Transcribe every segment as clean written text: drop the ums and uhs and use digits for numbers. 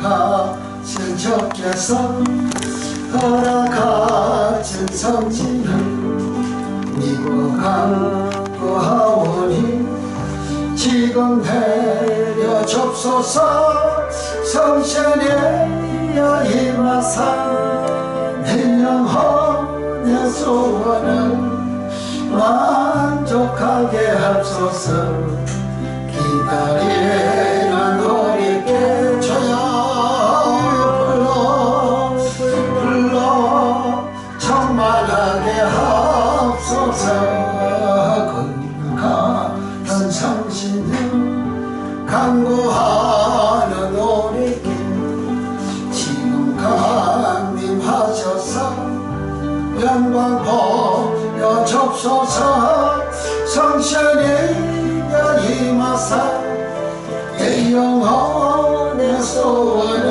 가진 적께서 허락하신 성지는 믿고 간구하오니 지금 내려줍소서. 성신이여 임하사 내 영혼 내 소원을 만족하게 하소서. 기다리는 우리께 주여 불러 충만하게 하옵소서. 건강한 성신여 간구하는 우리께 지금 강림하셔서 영광 보여줍소서. 성신이여 임하사 내 영혼의 소원을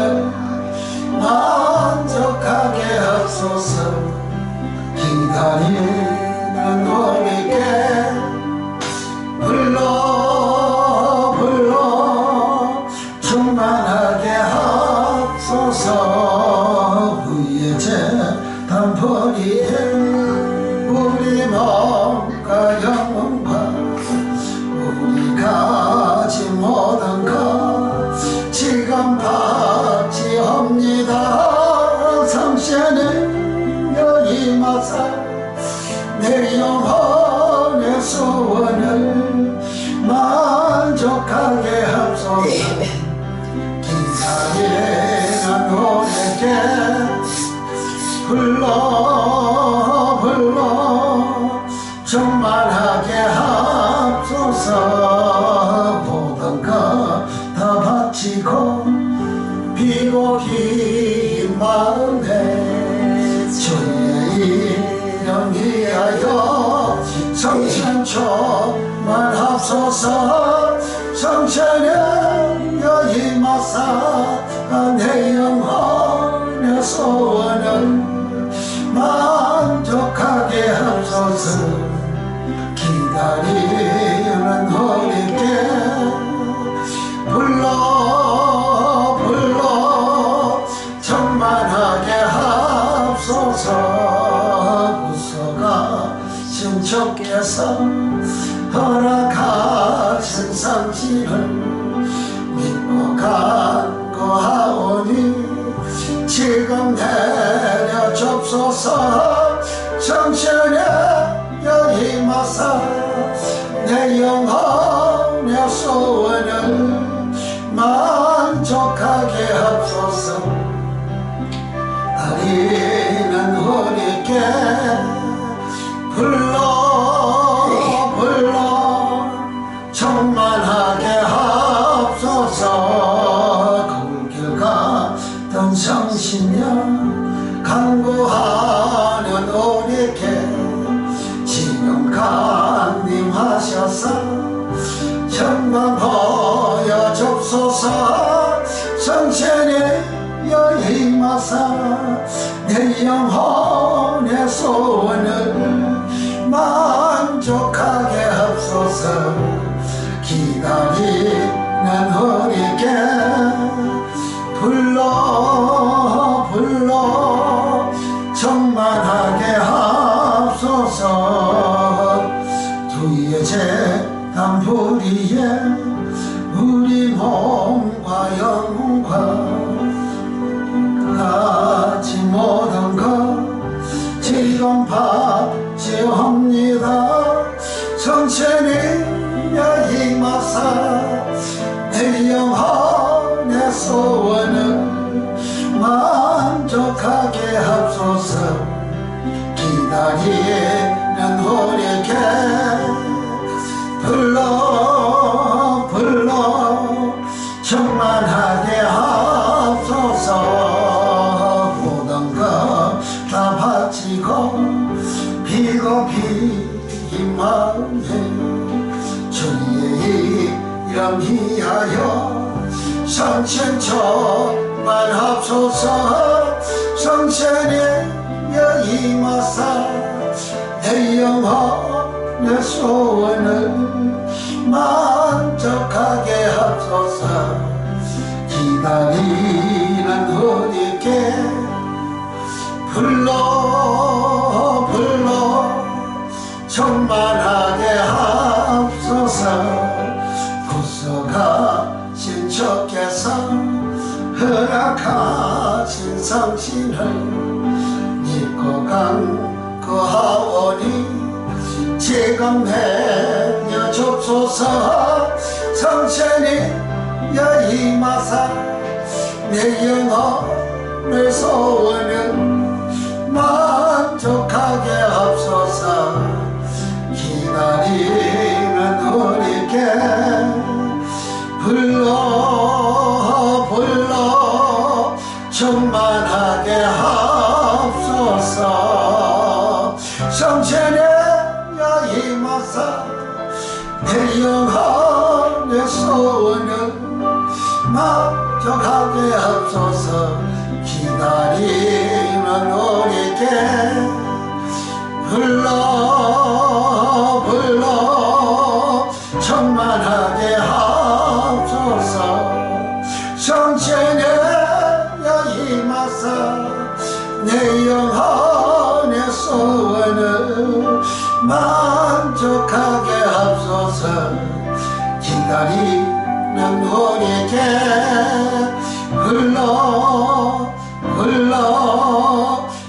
만족하게 하소서. 기다리는 우리께 불러 충만하게 하소서. 후에 재단포리에 우리 몸과 영혼과 우리 가진 모든 것 지금 바치옵니다. 성신이여 임하사 내 영혼의 소원을 만족하게 하소서. 기다리는 우리께 불러 충만하게 하소서. 모든 것 다 바치고 비고 긴 마음에 주의 이름 위하여 성신 충만하소서. 성신이여 임하사 내 영혼의 소원을 만족하게 하소서. 기다리는 우리께 불러 충만하게 하소서. 구속하신 주께서 허락하신 성신을 믿고 간구하오니 지금 내려줍소서. 성신이여 임하사 내 영혼의 소원을 만족하게 하소서. 다리는 우리께 불러 충만하게 하옵소서. 굴길 같은 성신여 간구하는 우리께 지금 강림하셔서 영광 보여줍소서. 성신이여 임하사 내 영혼의 소원을 만족하게 하소서. 기다리는 우리께 불러 충만하게 하소서. 두의 재단 부리에 우리 몸과 영혼과 같이 모든 것 지금 바치옵니다. 성신이여 임하사 내 영혼의 소원을 만족하게 하소서. 기다리는 우리께 불러 충만하게 하소서. 모든 것 다 바치고 비고 빈 마음에 주의 이름 위하여 성신 충만하소서. 성신이여 임하사 내 영혼의 소원을 만족하게 하소서. 기다리는 우리께 불러 불러 충만하게 하옵소서. 구속하신 주께서 허락하신 성신을 믿고 간구하오니 제감하여 줍소서. 성신이 여임하사 내 영혼을 소원은 만족하게 하옵소서. 기다리는 우리께 불러 불러 충만하게 하옵소서. 성전에 여임하사 내 영혼의 소원을 만족하게 하옵소서. 기다리는 우리께 불러 불러 충만하게 하옵소서. 성전에 여임하사 내 영혼의 소원을 만족하게 하옵소서. 기다리는 우리에게 불러 불러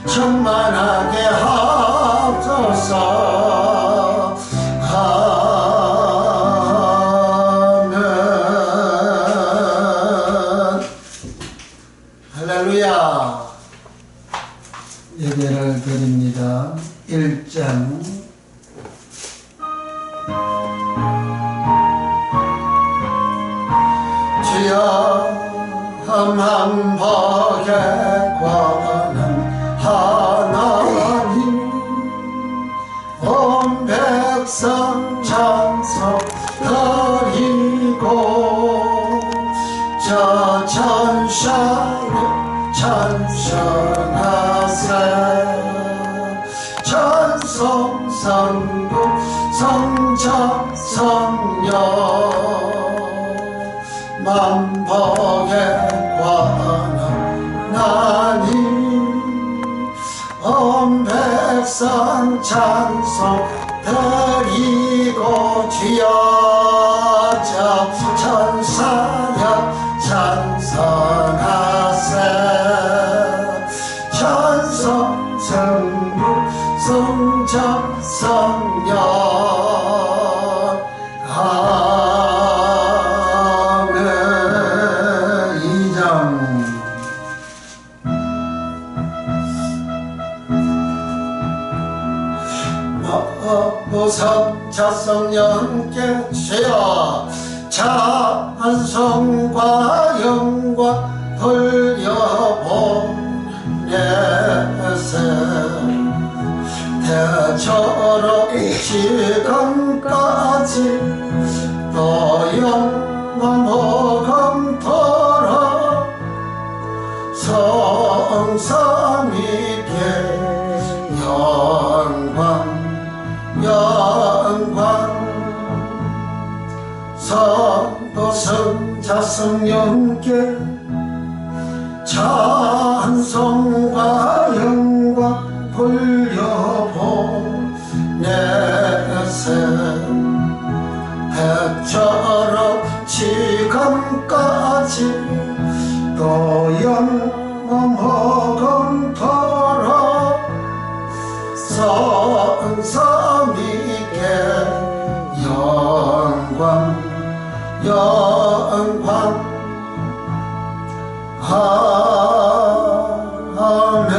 충만하게 하옵소서. 아멘. 할렐루야. 예배를 드립니다. 1장 주여 험한 복에 관한 하나님 온 백성 찬송 드리고 저 천사를 찬송하세. 찬송 성부 성자 성령 만복에 관한 하나님 온 백성 찬송 드리고 주여 저 천사여 찬송하세. 찬송 성부 성자 성령 아멘. 2장 성자 성령께 주여 찬송과 영광 돌려보내세. 대처럼 지금까지 또 영원 무금토록 성삼위께 영광 영광. 성도 성자 성령께 찬송과 영광 돌려보내세. 해처럼 지금까지 또 영원 무금토록 성삼위께 영광 영광 아멘.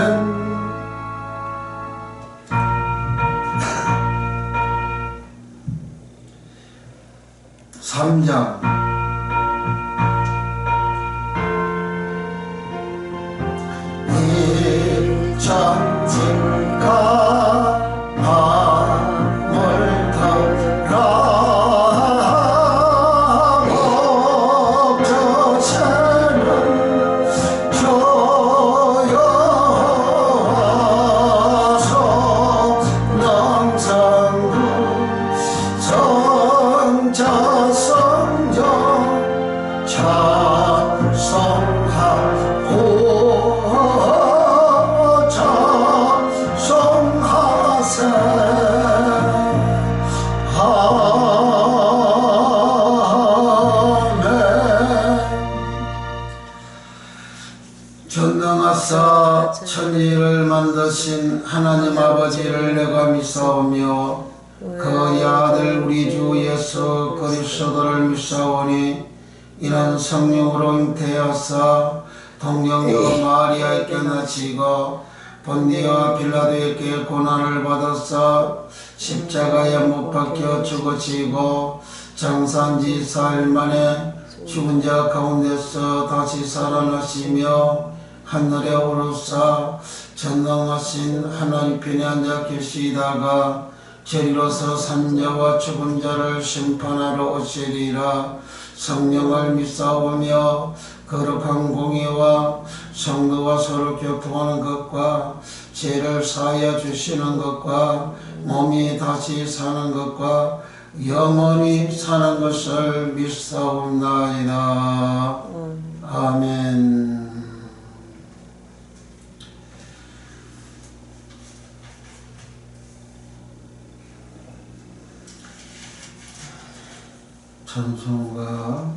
3장 일천지가 밤을 더라 목젖에는 전능하사 천지를 만드신 하나님 아버지를 내가 믿사오며 그의 아들 우리 주 예수 그리스도를 믿사오니 이는 성령으로 잉태하사 동정녀 마리아에게 나시고 본디와 빌라도에게 고난을 받았사 십자가에 못 박혀 죽으시고 장사한지 4일 만에 죽은 자 가운데서 다시 살아나시며 하늘에 오르사 전능하신 하나님 편에 앉아 계시다가 저리로서 산자와 죽은 자를 심판하러 오시리라. 성령을 믿사오며 거룩한 공의와 성도와 서로 교통하는 것과 죄를 사하여 주시는 것과 몸이 다시 사는 것과 영원히 사는 것을 믿사옵나이다. 아멘. 찬송가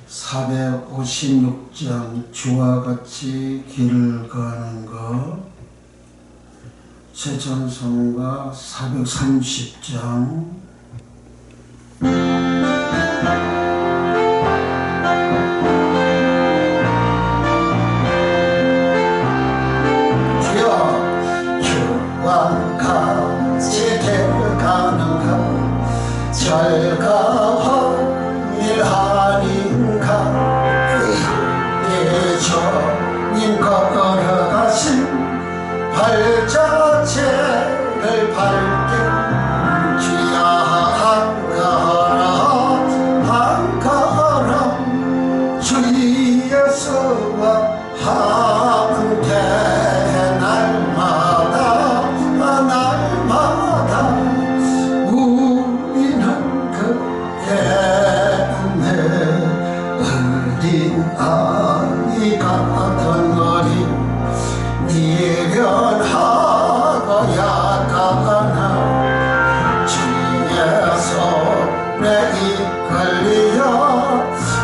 456장 주와 같이 길을 가는 것, 새 찬송가 430장 주와 같이 길을 가는 것 절가한 일하는가 예수님 걸어가신 발자취를 밟게 주야 한 걸음 주 예수와 함께 날마다 우리는 어린 아이 같은 어린 미련하고 약하나 주의 손에 이끌려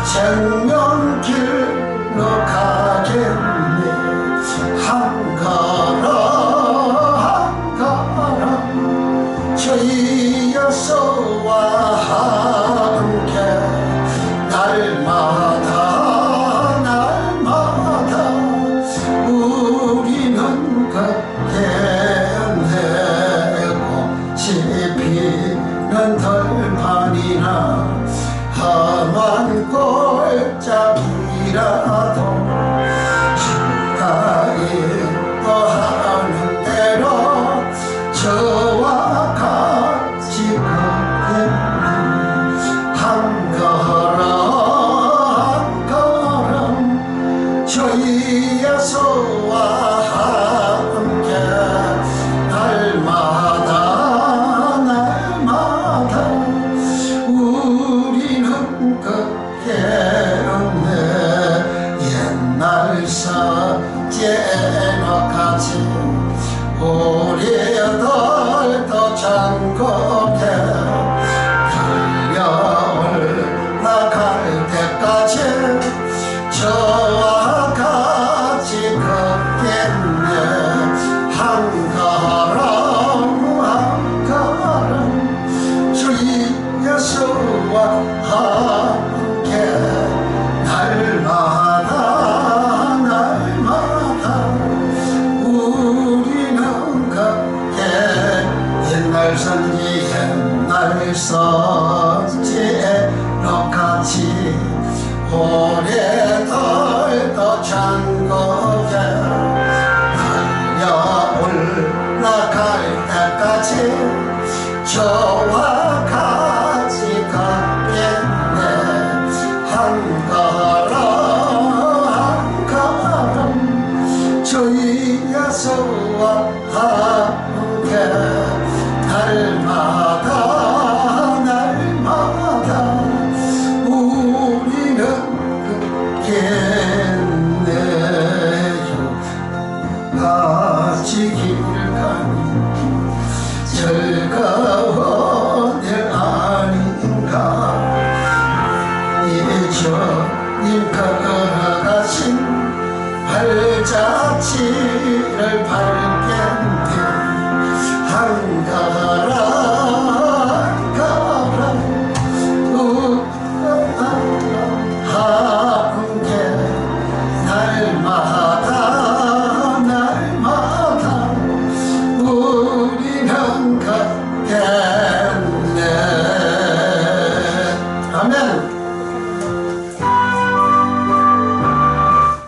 생명길로 가겠네. 한 걸음 한 걸음 주 예수와 함께 날마다 우리는 걷게 내고 씹히는 덜판이나 험한 골짜기라도 주가 인도하는 대로 저와 같이 걷겠네. 한 걸음 주 예수와 함께 날마다 우리는 걷겠네. 옛날 서재로 같이 우리들도 장곡해 달려올라갈 때까지 저와 같이 걷겠네. 한 걸음 주 예수와 함께 날마다 우리는 걷게. 옛날 선지로 같이 오래덜도 장곡에 달려올라갈 때까지 저와 같이 걷겠네. 한 걸음 주 예수와 함께 날마다 우리는 걷겠네요. 같이 길 가니 즐거운 일 아닌가. 예수님 걸어가신 발자취를 밟겠네 한가라 함께 날마다 우리는 가겠네. 아멘.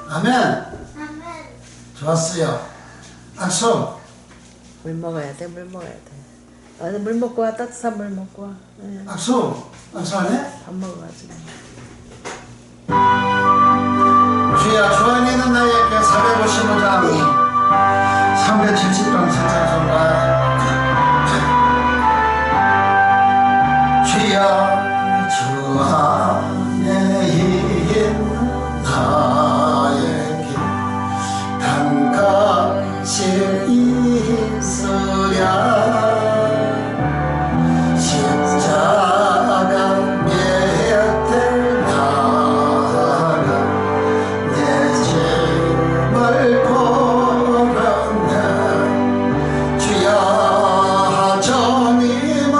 아멘. 좋았어요. 악수. 물 먹어야 돼, 물 먹어야 돼. 물 먹고 와, 따뜻한 물 먹고 와. 네. 악수. 악수 안 해? 밥 먹어가지고. 주야, 주안에 있는 나에게 455장 370장 찬송가. 주야, 주 안에 있는 나에게 단가시 있으랴 십자가 мет을 나가 내 짐을 걸었네 주야 주님을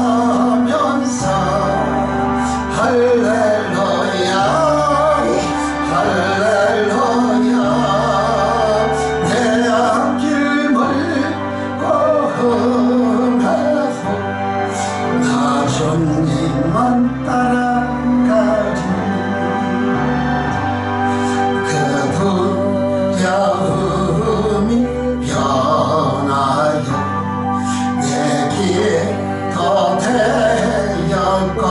찬송하면서 할렐루야 할렐루야 내 앞길을 걸어가서 나 주님만 따라가리 그 두려움이 변하여 내게 더 되었고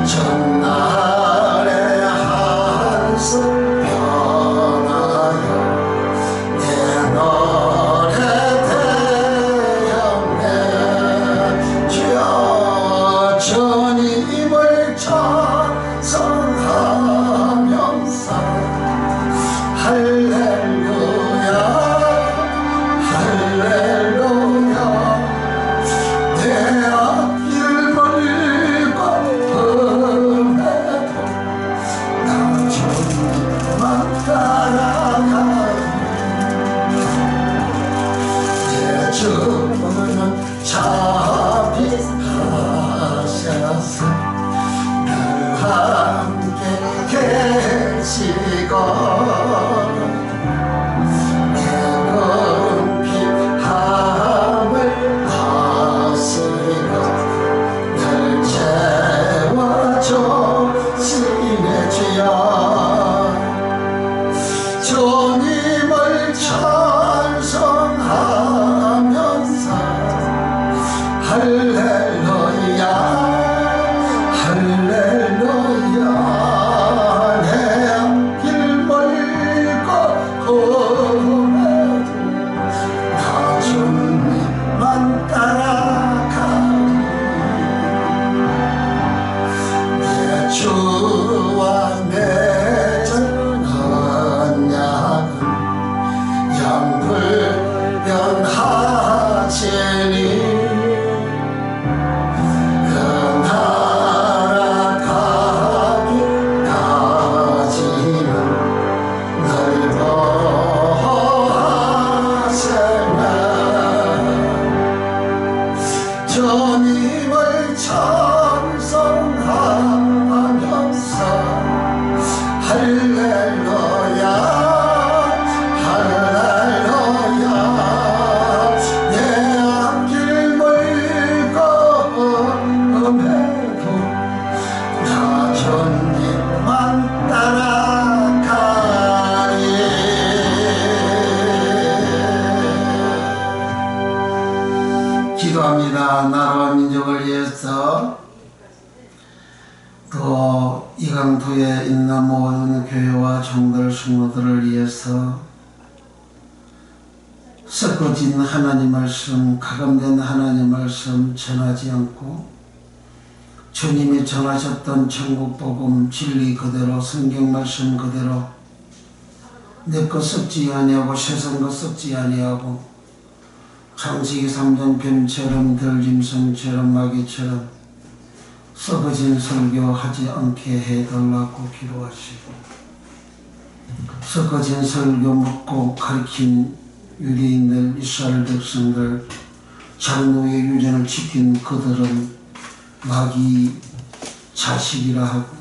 전날의 한숨 변하여 내 노래 되었네 주여 주님을 찬송하면서 할렐루야 할렐루야 내 앞길을 걸음에도 나 주님만 따라가리 내 주는 자비하셔서 늘 함께 계시고 내 궁핍함을 하시고 늘 채워주시네 주여 주님을 찬송하면서 할렐루야 할렐루야 내 앞길 멀고 험해도 나 주님만 따라가리 내 주와 맺은 언약은 영불변하시니 그 나라 가기까지는 널 보호하시네 주님을 찬송하면서 할렐루야 할렐루야 내 앞길 멀고 험해도 나 주님만 따라가리 기도합니다. 나라와 민족을 위해서 또 이강도에 있는 모든 교회와 종들 성도들을 위해서 섞어진 하나님 말씀, 가감된 하나님 말씀 전하지 않고 주님이 전하셨던 천국 복음 진리 그대로 성경 말씀 그대로 내 것 썩지 아니하고 세상 것 썩지 아니하고 창세기 3장 뱀처럼 들짐승처럼 마귀처럼 썩어진 설교하지 않게 해달라고 기도하시고, 썩어진 설교 묻고 가르친 유대인들, 이스라엘 백성들, 장로의 유전을 지킨 그들은 마귀 자식이라 하고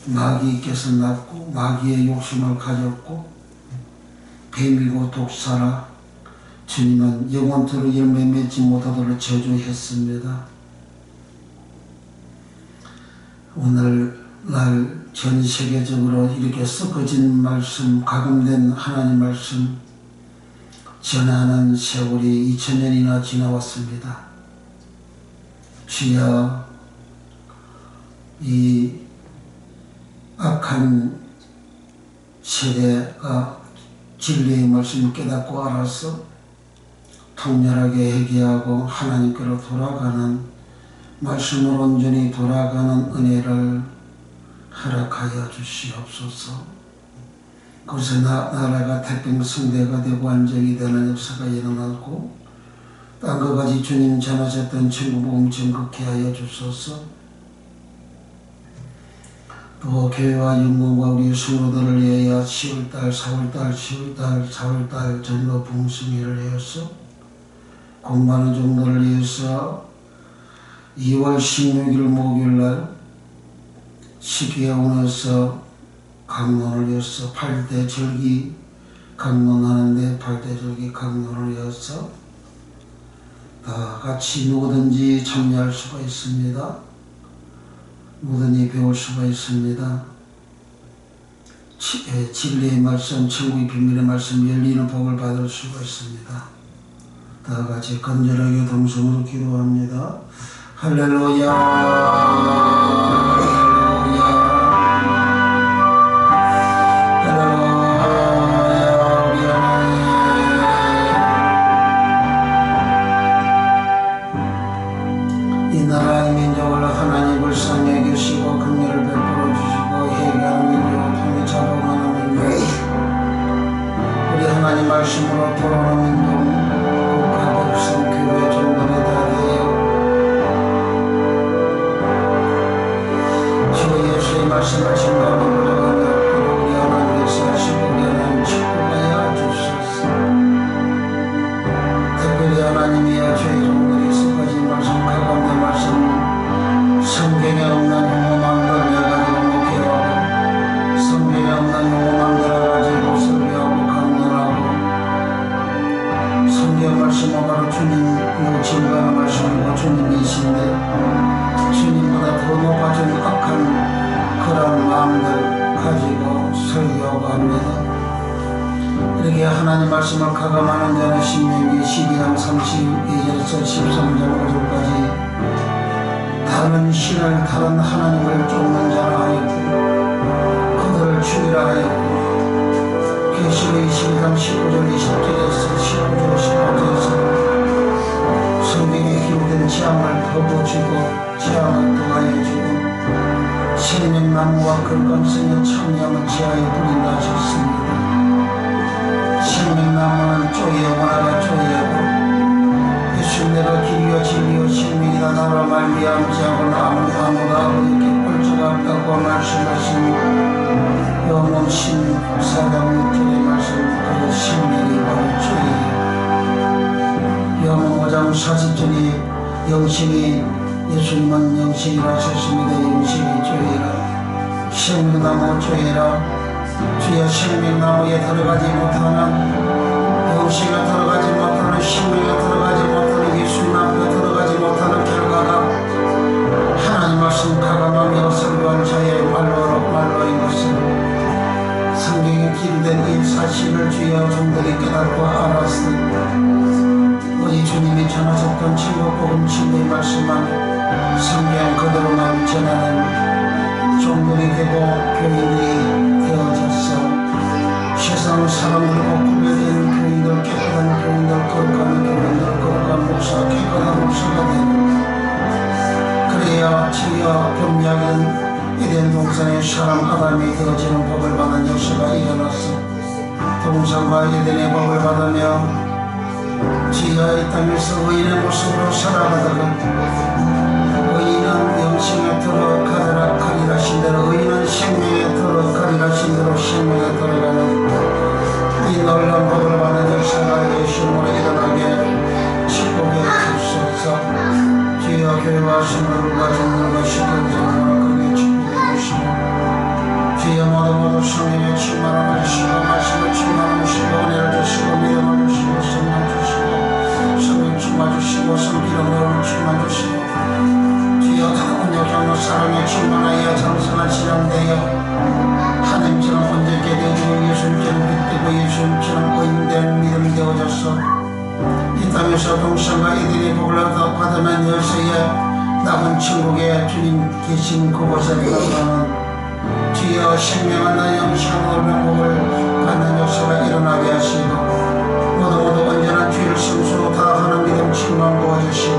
마귀께서 낳고 마귀의 욕심을 가졌고 뱀이고 독사라 주님은 영원토록 열매 맺지 못하도록 저주했습니다. 오늘날 전 세계적으로 이렇게 썩어진 말씀, 가금된 하나님 말씀 전하는 세월이 2000년이나 지나왔습니다. 주여, 이 악한 세대가 진리의 말씀을 깨닫고 알아서 통렬하게 회개하고 하나님께로 돌아가는, 말씀으로 온전히 돌아가는 은혜를 허락하여 주시옵소서. 그래서 나라가 태평성대가 되고 안정이 되는 역사가 일어나고 땅과 같이 주님 전하셨던 천국복음 전국케 하여 주소서. 또 교회와 영광과 우리 성도들을 위하여 10월달, 4월달, 10월달, 4월달 전도 봉숭이를 위해서, 공부하는 종들을 위해서 2월 16일 목요일날 식기학원에서 강론을 위해서 8대 절기 강론하는데 8대 절기 강론을 위해서 다 같이 누구든지 참여할 수가 있습니다. 누구든지 배울 수가 있습니다. 진리의 말씀, 천국의 비밀의 말씀 열리는 복을 받을 수가 있습니다. 다 같이 간절하게 동성으로 기도합니다. 할렐루야, 할렐루야. 말씀으로 돌아오는 민족, 국가, 백성, 교회, 종들이 다 되어 주 예수의 말씀을 증거하는 걸어가며 우리 하나님께서 하시고 우리 하나님 축복하여 주소서. 특별히 하나님이여 저희 종들이 썩어진 말씀, 가감된 말씀, 성경에 없는 용어망들 내가지고 목회하고 성경에 없는 용어망들을 가지고 설교하고 강론하고 성경 말씀은 바로 주님을 증거하는 말씀이고 주님이신데 주님보다 더 높아진 악한 그런 마음들 가지고 설교하고 합니다. 이렇게 하나님 말씀을 가감하는 자는 신명기 12장 32절에서 13장 5절까지 다른 신을 다른 하나님을 쫓는 자라 하였고 그들을 죽이라 하였고 계시록 22장 15절 20절에서 19절 15절에서 성경에 기록된 재앙을 퍼부어주고 재앙을 더하여 주고 생명나무와 근간성에 참여하면 지하에 불린다 하셨습니다. 생명나무는 쪼개 원하가 쪼개고 예수님대로 길이요 진리요 생명이다 나로 말미암지 않고는 아무도 아버지께 꼴초가 없다고 말씀하시니 영원 신사당 육편의 말씀 그 생명이 바로 주예요. 영원 5장 40절에 영생이 예수님은 영생이라 하셨습니다. 영생이 주예라. 생명나무 주예라. 주의 생명나무에 들어가지 못하는 영생에 들어가지 못하는 생명에 들어가지 못하는 예수님 앞에 들어가지 못하는 결과가 하나님 말씀 가감하며 설교한 자의 말로인 것을 성경에 기록된 이 사실을 주여 종들이 깨닫고 알았으니 오직 주님이 전하셨던 천국복음 진리의 말씀만 성경 그대로만 전하는 종들이 되고 교인들이 되어졌어. 세상 사람들과 구별된 교인들, 깨끗한 교인들, 거룩한 교인들, 거룩한 목사, 깨끗한 목사가 되고 그래야 주여 범약은 에덴 동산의 사람 아담이 되어지는 법을 받은 역사가 일어났어. 동산과 에덴의 법을 받으며 주여 이 땅에서 의인의 모습으로 살아가다가 의인은 영생 주여 모두 성령의 충만함을 주시고 말씀을 충만하시고 은혜를 주시고 믿음을 주시고 성령 주시고 성령 충만주시고 성기름을 충만주시고 주여 온유함과 사랑에 충만하여 장성한 신앙되어 하나님처럼 온전케 되고 예수님처럼 빛되고 예수님처럼 의인된 믿음 되어져서 이 땅에서 동성과 이들이 복을 받으면 여기서야 남은 천국에 주님 계신 그곳에 들어가는 주여 생명하는 영생한 오늘 복을 받는 역사가 일어나게 하시고 모두 언제나 주를 성수로 다하는 믿음 충만 부어주시고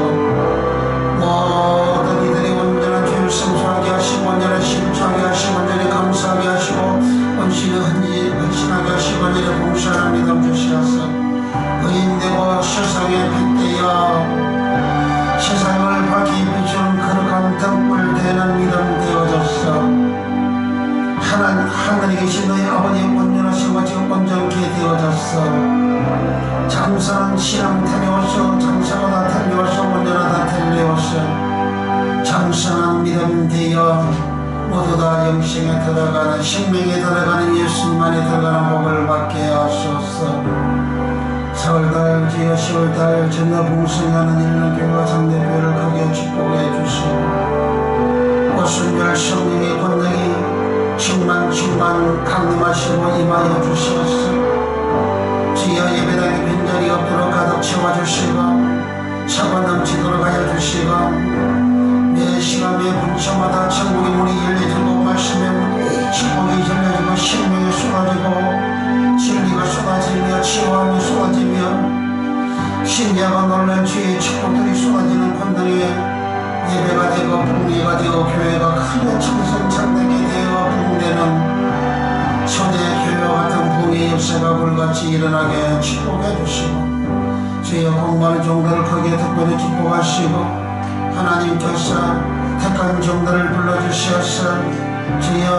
모든 이들이 언제나 주를 성수하게 하시고 언제나 심초하게 하시고 언제나 감사하게 하시고 헌신하게 하시고 언제나 봉사하는 믿음 주시옵소서. 의인되고 세상에 빛되어 세상을 밝히 비추는 거룩한 등불 되는 믿음 되어졌어. 하늘에 계신 너희 아버지의 온전하시고 지금 온전케 되어졌어. 장사는 신앙 텔레오서 장사가 다 텔레오서 온전하 다 텔레오서 장사는 믿음 되어 모두 다 영생에 들어가는 생명에 들어가는 예수님만에 들어가는 복을 받게 하소서. 4월달 주여 10월달 전나 봉성하는 일련교회와 상대교회를 크게 축복해 주시고 오순절 성령의 권능이 충만 강림하시고 임하여 주시옵소서. 주여 예배당에 빈자리 없도록 가득 채워주시고 차가 넘치도록 하여 주시고 매 시간 매 분초마다 천국의 문이 열려지고 말씀의 문이 축복이 열려지고 생명이 쏟아지고 진리가 쏟아지며 치유함이 쏟아지며 신비하고 놀란 주의 축복들이 쏟아지는 권능의 예배가 되고 붕괴가 되고 교회가 크게 청성창대게 되어 붕괴는 초대 교회와 같은 붕괴 역사가 불같이 일어나게 축복해 주시고 주여 공부하는 종들을 크게 특별히 축복하시고 하나님께서 택한 종들을 불러주시어서 주여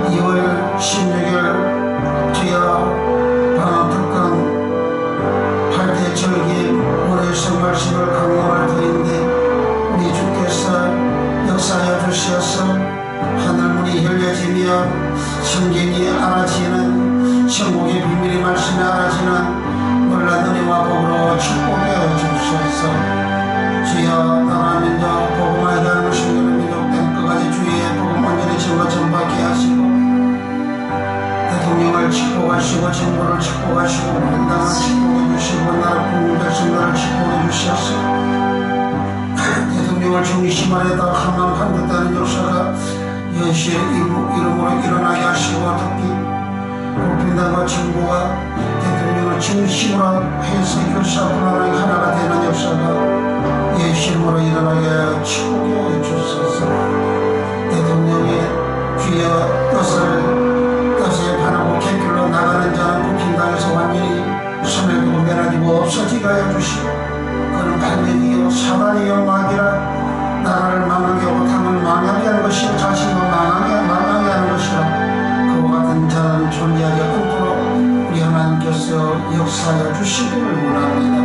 2월 16일 주여 방학특강 8대 절기 월요일 말씀을 강론할 터인데 우리 주께서 역사하여 주시어서 하늘문이 열려지며 성경이 알아지는 천국의 비밀의 말씀이 알아지는 놀란 은혜와 복으로 축복해 주시옵소서. 주여 나라 민족 복음을 위한 신들의 민족 땡끝까지 주의 복음 완전히 전과 전받게 하시고 대통령을 축복하시고 정부를 축복하시고 분당을 축복해 주시고 나라 국민 백성들을 축복해 주시옵소서. 대통령을 중심하에다 한만 판단되는 역사가 예수의 이름으로 일어나게 하시고 특히 국민당과 정부가 대통령을 중심으로 해서 교사분하게 하나가 되는 역사가 예수 이름으로 일어나게 축복해 주소서. 대통령의 주여 뜻에 반하고 객길로 나가는 자는 국힘당에서 완전히 손을 두고 매라지고 없어지게 하여 주시고 그는 반면이요 사단이요 마귀라 나라를 망하게 하고 탐을 망하게 하는 것이요 자신도 망하게 하는 것이라 그와 같은 자는 존재하지 않도록 우리 하나님께서 역사하여 주시기를 원합니다.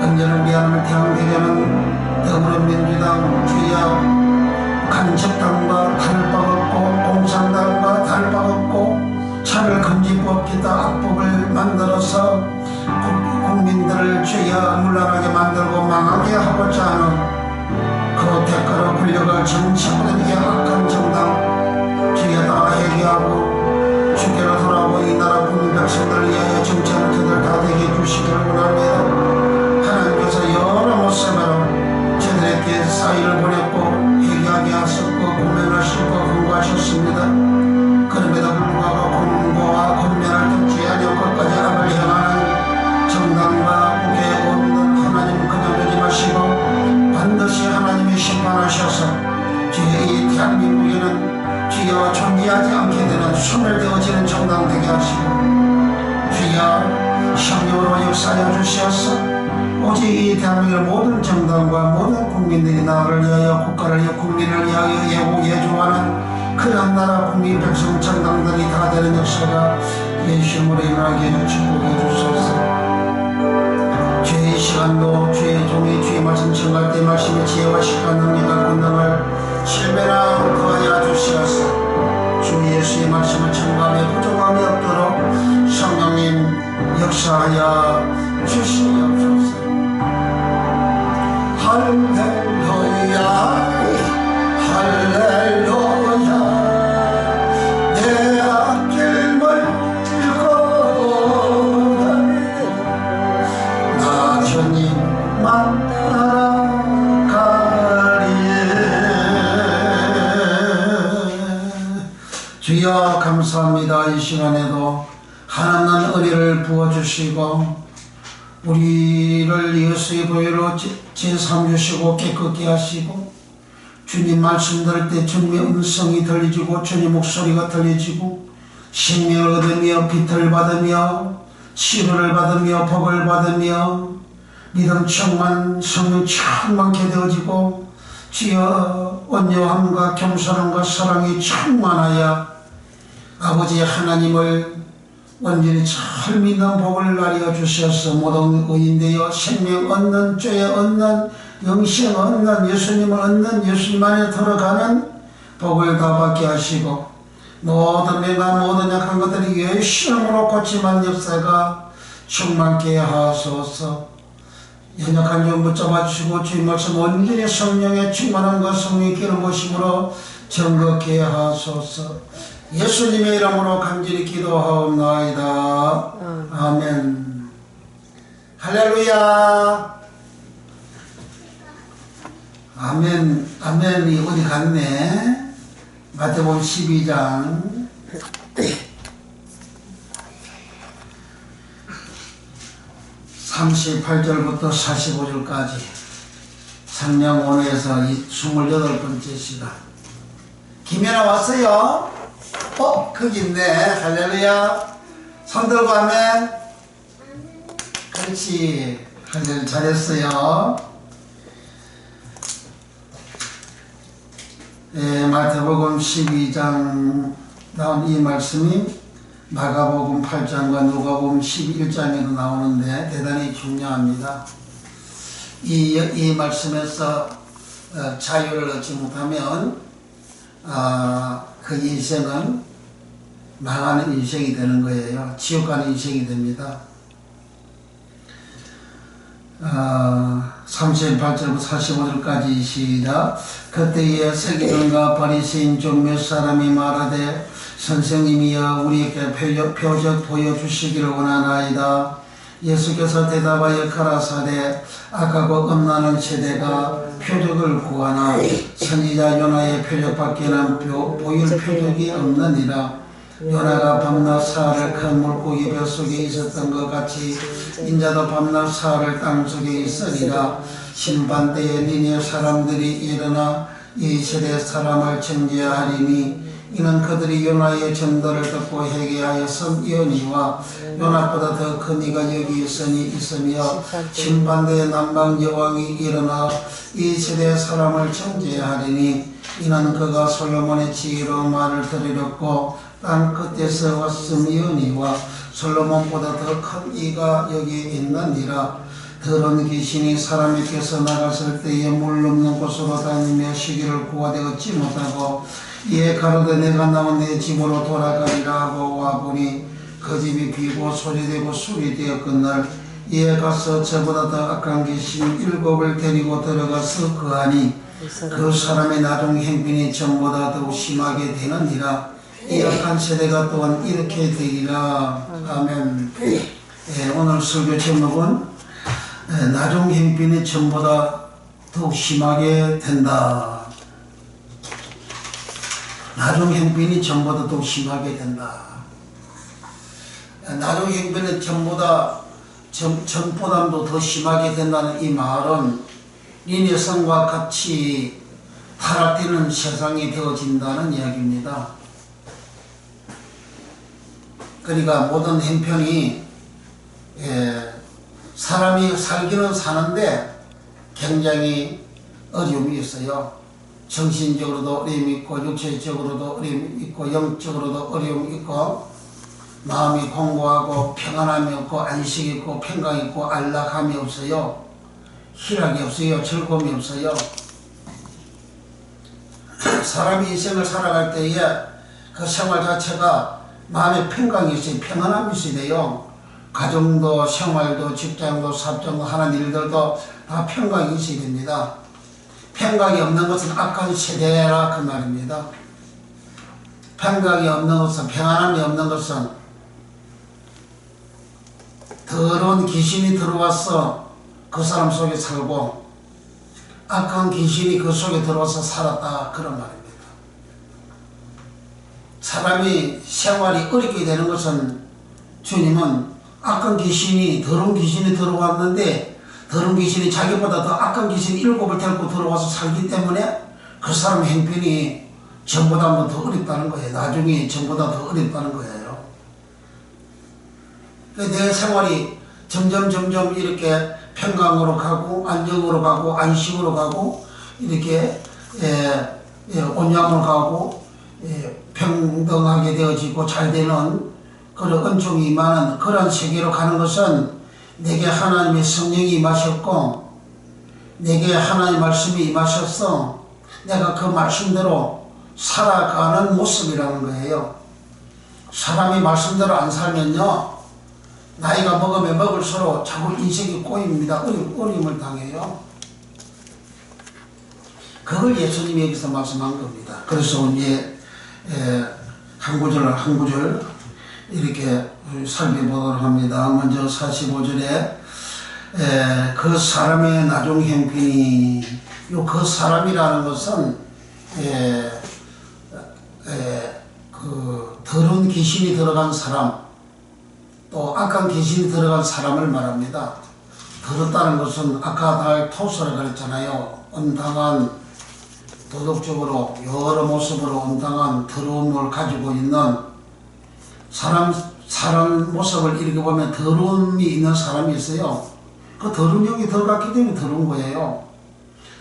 언제는 우리 하나님을 대항되려는 더불어민주당 주여 간첩당과 다를 바 없고 공산당과 다를 바 없고 차별금지법 기타 악법을 만들어서 국민들을 주여 물러나게 만들고 망하게 하고자 하는 그 대가로 권력을 정치하는 악한 정당 주여 다 회개하고 주께로 돌아오고 이 나라 국민 백성들을 위하여 정치하는 그들 다 되게 해주시기를 원합니다. 하나님께서 여러 모습으로 저들에게 사의를 보냈고 회개하게 하셨고 고면하시고 권고하셨습니다. 그럼에도 불구하고 권고와 권면할 듣지 아니할 것까지 악을 행하는 정당과 국회에 오는 하나님은 그냥 두지 마시고 반드시 하나님이 심판하셔서 주여 이 대한민국에는 주여 존재하지 않게 되는 소멸되어지는 정당 되게 하시고 주여 성령으로 역사하여 주시옵소서. 오직 이 대한민국의 모든 정당과 모든 국민들이 나라를 위하여 국가를 위하여 국민을 위하여 예조하는 그런 나라 국민 백성 정당들이 다 되는 역사가 예수님으로 일어나게 하여 축복해 주소서. 주의 시간도 주의 종이 주의 말씀 전할 때 말씀의 지혜와 시간 능력과 권능을 실배나 구하여 주시옵소서. 주 주 예수의 말씀을 청구하며 부족함이 없도록 성령님 역사하여 주시옵소서. 할렐루야 할렐루야 내 앞길 멀고 나 주님만 주여 감사합니다. 이 시간에도 하나님 은혜를 부어주시고 우리를 예수의 보혈로 제삼주시고 깨끗게 하시고 주님 말씀 들을 때 주님의 음성이 들려지고 주님 목소리가 들려지고 생명을 얻으며 빛을 받으며 치료를 받으며 복을 받으며 믿음 충만 성령 충만케 되어지고 주여 온유함과 겸손함과 사랑이 충만하여 아버지 하나님을 완전히 잘 믿는 복을 나려 주셔서 모든 의인되어 생명 얻는 죄 얻는 영생 얻는 예수님을 얻는 예수님 안에 들어가는 복을 다 받게 하시고 모든 맹한 모든 약한 것들이 예수님으로 고침한 역사가 충만케 하소서. 연약한 점 붙잡아 주시고 주님 말씀 온전히 성령의 충만함과 성령의 기름 부으심으로 정복케 하소서. 예수님의 이름으로 간절히 기도하옵나이다. 아멘. 할렐루야. 아멘. 아멘이 어디 갔네. 마태복음 12장 38절부터 45절까지 성령원에서 28번째 시간. 김연아 왔어요? 거기 있네. 할렐루야. 손 들고 하면 그렇지. 할렐루야. 잘했어요. 마태복음 12장 나온 이 말씀이 마가복음 8장과 누가복음 11장에도 나오는데 대단히 중요합니다. 이 말씀에서 자유를 얻지 못하면 그 인생은 망하는 인생이 되는 거예요. 지옥 가는 인생이 됩니다. 38절부터 45절까지 시작. 그때에 서기관과 바리새인 중 몇 사람이 말하되 선생님이여 우리에게 표적 보여주시기를 원하나이다. 예수께서 대답하여 가라사대 악하고 음란한 세대가 표적을 구하나 선지자 요나의 표적밖에는 보일 표적이 없느니라. 요나가 밤낮 사흘을 큰 물고기 뱃속에 있었던 것 같이 인자도 밤낮 사흘을 땅속에 있으리라. 심판때에 니네 사람들이 일어나 이 세대 사람을 정죄하리니 이는 그들이 요나의 전도를 듣고 회개하여 섬이오니와 요나보다 더 큰 이가 여기 있으며 심판대에 남방 여왕이 일어나 이 세대 사람을 정죄하리니 이는 그가 솔로몬의 지혜로 말을 들으렸고 땅 끝에서 왔음이오니와 솔로몬보다 더 큰 이가 여기 있느니라. 더러운 귀신이 사람에게서 나갔을 때에 물 넘는 곳으로 다니며 시기를 구하되 얻지 못하고 이에 가로되 내가 나온 내 집으로 돌아가리라 하고 와보니 그 집이 비고 소리되고 술이 되었거늘 이에 가서 저보다 더 악한 귀신 7을 데리고 들어가서 거하니 그 사람의 나중 행빈이 전보다 더욱 심하게 되느니라. 이 악한 세대가 또한 이렇게 되리라. 아멘. 오늘 설교 제목은 나중 행빈이 전보다 더욱 심하게 된다. 나중 행빈이 전보다 더욱 심하게 된다. 나중 행빈이 전보다도 더 심하게 된다는 이 말은 니네 성과 같이 타락되는 세상이 되어진다는 이야기입니다. 그러니까 모든 형편이 사람이 살기는 사는데 굉장히 어려움이 있어요. 정신적으로도 어려움이 있고 육체적으로도 어려움이 있고 영적으로도 어려움이 있고 마음이 공고하고 평안함이 없고 안식이 있고 평강이 있고 안락함이 없어요. 희락이 없어요. 즐거움이 없어요. 사람이 인생을 살아갈 때에 그 생활 자체가 마음의 평강이 있어요. 평안함이 있어야 돼요. 가정도 생활도 직장도 사업장도 하는 일들도 다 평강이 있어야 됩니다. 평강이 없는 것은 악한 세대라 그 말입니다. 평강이 없는 것은, 평안함이 없는 것은 더러운 귀신이 들어와서 그 사람 속에 살고 악한 귀신이 그 속에 들어와서 살았다 그런 말입니다. 사람이 생활이 어렵게 되는 것은 주님은 악한 귀신이, 더러운 귀신이 들어왔는데 더러운 귀신이 자기보다 더 악한 귀신이 7을 데리고 들어와서 살기 때문에 그 사람 형편이 전보다 더 어렵다는 거예요. 나중에 전보다 더 어렵다는 거예요. 내 생활이 점점 이렇게 평강으로 가고 안정으로 가고 안식으로 가고 이렇게 온양으로 가고 평등하게 되어지고 잘 되는 그런 은총이 임하는 그런 세계로 가는 것은 내게 하나님의 성령이 임하셨고 내게 하나님의 말씀이 임하셔서 내가 그 말씀대로 살아가는 모습이라는 거예요. 사람이 말씀대로 안 살면요 나이가 먹으면 먹을수록 자꾸 인생이 꼬입니다. 어려움을 당해요. 그걸 예수님이 여기서 말씀한 겁니다. 그래서 이제 한 구절 이렇게 살펴보도록 합니다. 먼저 45절에 그 사람의 나중 형편이 그 사람이라는 것은 그 더러운 귀신이 들어간 사람 또 악한 귀신이 들어간 사람을 말합니다. 더럽다는 것은 아까 토스를 그랬잖아요. 온당한 도덕적으로 여러 모습으로 온당한 더러움을 가지고 있는 사람 모습을 이렇게 보면 더러움이 있는 사람이 있어요. 그 더러운 영이 들어갔기 때문에 더러운 거예요.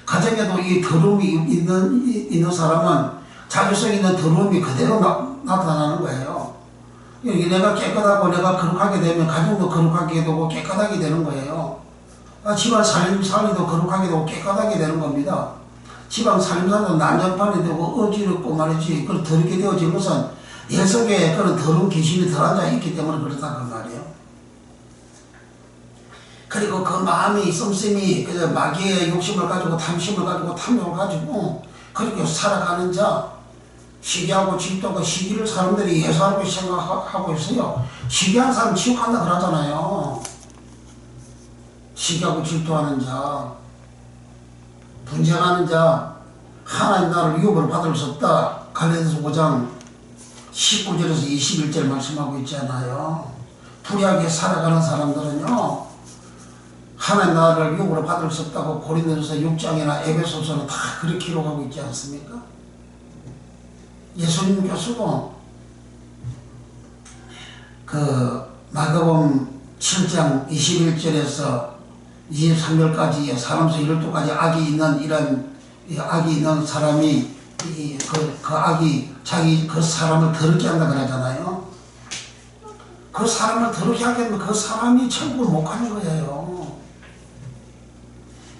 가정에도 이 더러움이 있는 사람은 자기 속에 있는 더러움이 그대로 나타나는 거예요. 내가 깨끗하고 내가 거룩하게 되면 가정도 거룩하게 되고 깨끗하게 되는 거예요. 집안 살림살이도 거룩하게 되고 깨끗하게 되는 겁니다. 집안 살림살이도 난장판이 되고 어지럽고 말이지 그런 더럽게 되어진 것은 내 속에 그런 더러운 귀신이 들어앉아 있기 때문에 그렇다 그 말이에요. 그리고 그 마음이 씀씀이 마귀의 욕심을 가지고 탐심을 가지고 탐욕을 가지고 그렇게 살아가는 자 시기하고 질투하고 시기를 사람들이 예사롭게 생각하고 있어요. 시기하는 사람 지옥 간다 그러잖아요. 시기하고 질투하는 자 분쟁하는 자 하나님 나라를 유업으로 받을 수 없다. 갈라디아서 5장 19절에서 21절 말씀하고 있잖아요. 불의하게 살아가는 사람들은요 하나님 나라를 유업으로 받을 수 없다고 고린도전서 6장이나 에베소서는 다 그렇게 기록하고 있지 않습니까? 예수님 교수도 그 마가복음 7장 21절에서 23절까지 사람수 12가지 악이 있는 이런 악이 있는 사람이 그 악이 자기 그 사람을 더럽게 한다 그러잖아요. 그 사람을 더럽게 하게 하면 그 사람이 천국을 못 가는 거예요.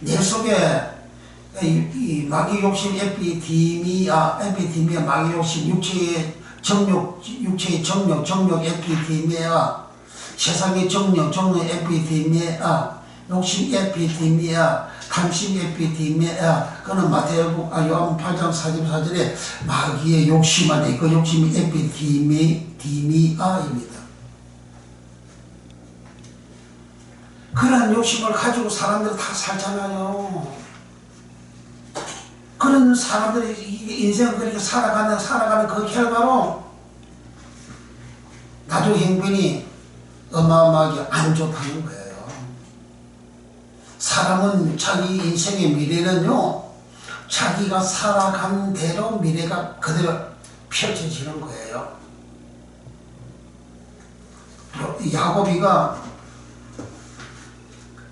내 속에 이 마귀 욕심 에피디미아 마귀 욕심 육체의 정욕 에피디미아 세상의 정욕 에피디미아 욕심 에피디미아 탐심 에피디미아 그는 요한 8장 44절에 마귀의 욕심한데 그 욕심이 에피디미아입니다. 그런 욕심을 가지고 사람들이 다 살잖아요. 그런 사람들이 인생을 그렇게 살아가는 그 결과로 나중 행편이 어마어마하게 안 좋다는 거예요. 사람은 자기 인생의 미래는요 자기가 살아간 대로 미래가 그대로 펼쳐지는 거예요. 야곱이가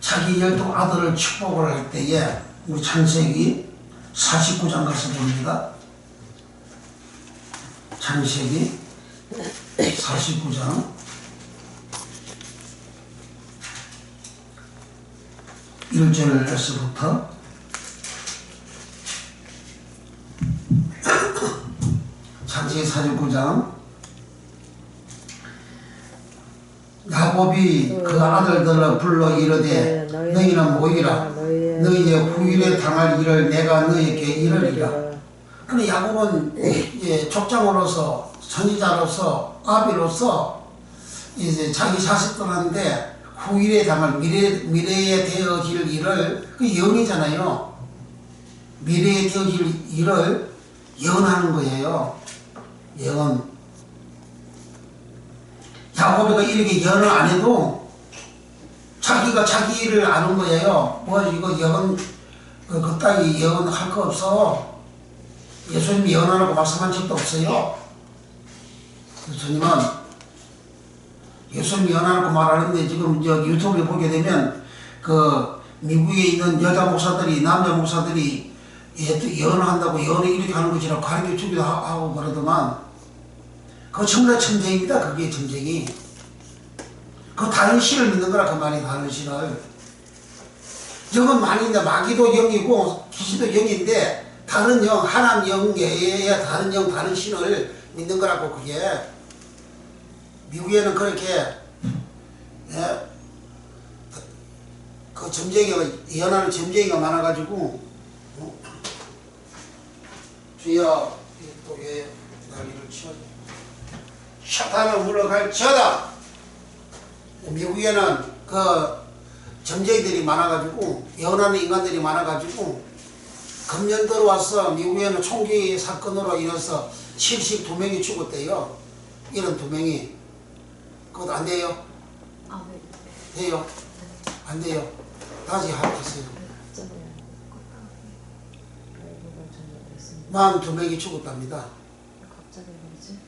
자기 12아들을 축복을 할 때에 우리 창세기 49장 가서 봅니다. 창세기 49장 1절에서부터 창세기 49장 야곱이 그 아들들을 불러 이르되 너희는 모이라 너희의 후일에 당할 일을 내가 너희에게 이르리라. 근데 야곱은 이제 족장으로서 선지자로서 아비로서 이제 자기 자식들한테 후일에 당할 미래에 되어질 일을 그 예언이잖아요. 미래에 되어질 일을 예언하는 거예요. 예언. 야곱이가 이렇게 예언을 안 해도 자기가 자기 일을 아는 거예요. 뭐 이거 예언 그따위 예언할 거 없어. 예수님이 예언하라고 말씀한 적도 없어요. 예수님은 예수님이 예언하라고 말하는데 지금 유튜브에 보게 되면 그 미국에 있는 여자 목사들이 남자 목사들이 예언을 한다고 예언을 이렇게 하는 것이라고 가르쳐 주기도 하고 그러더만 그거 전부 다 점쟁입니다. 그게 점쟁이. 그 다른 신을 믿는 거라 그 말이 다른 신을. 영은 많이인데 마귀도 영이고 귀신도 영인데 다른 영, 하나님 영 외에 다른 영, 다른 신을 믿는 거라고 그게. 미국에는 그렇게 예, 그 점쟁이가 예언하는 점쟁이가 많아가지고 주여 또 왜 난리를 치워 샤탄을 물러갈지어다. 미국에는 그 점쟁이들이 많아가지고 예언하는 인간들이 많아가지고 금년 들어와서 미국에는 총기 사건으로 인해서 72명이 죽었대요. 72명이. 그것도 안 돼요? 아, 네. 돼요? 안 돼요? 다시 하세요. 42명이 죽었답니다. 갑자기 그러지?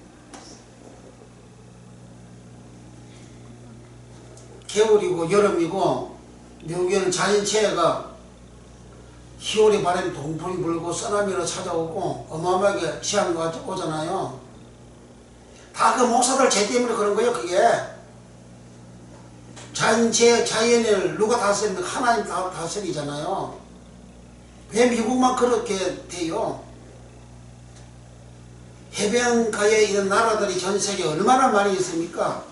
겨울이고 여름이고 미국에는 자연재해가 희월이 바람이 동풍이 불고 쓰나미로 찾아오고 어마어마하게 시험이 오잖아요. 다 그 목사들 죄 때문에 그런 거예요. 그게 자연재해 자연을 누가 다스립니까? 하나님 다스리잖아요. 왜 미국만 그렇게 돼요? 해변가에 있는 나라들이 전 세계에 얼마나 많이 있습니까?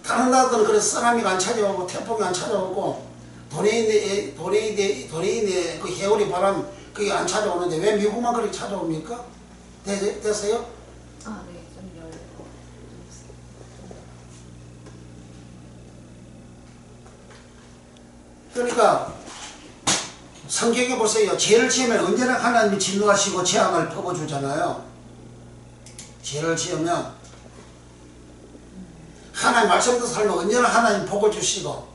다른 나라들은 그래서 쓰나미가 안 찾아오고 태풍이 안 찾아오고 도네이네 그 해오리 바람 그게 안 찾아오는데 왜 미국만 그렇게 찾아옵니까? 됐어요? 아, 네. 좀 열려. 그러니까 성경에 보세요. 죄를 지으면 언제나 하나님이 진노하시고 재앙을 퍼부어주잖아요. 죄를 지으면 하나님 말씀대로 살면 언제나 하나님 복을 주시고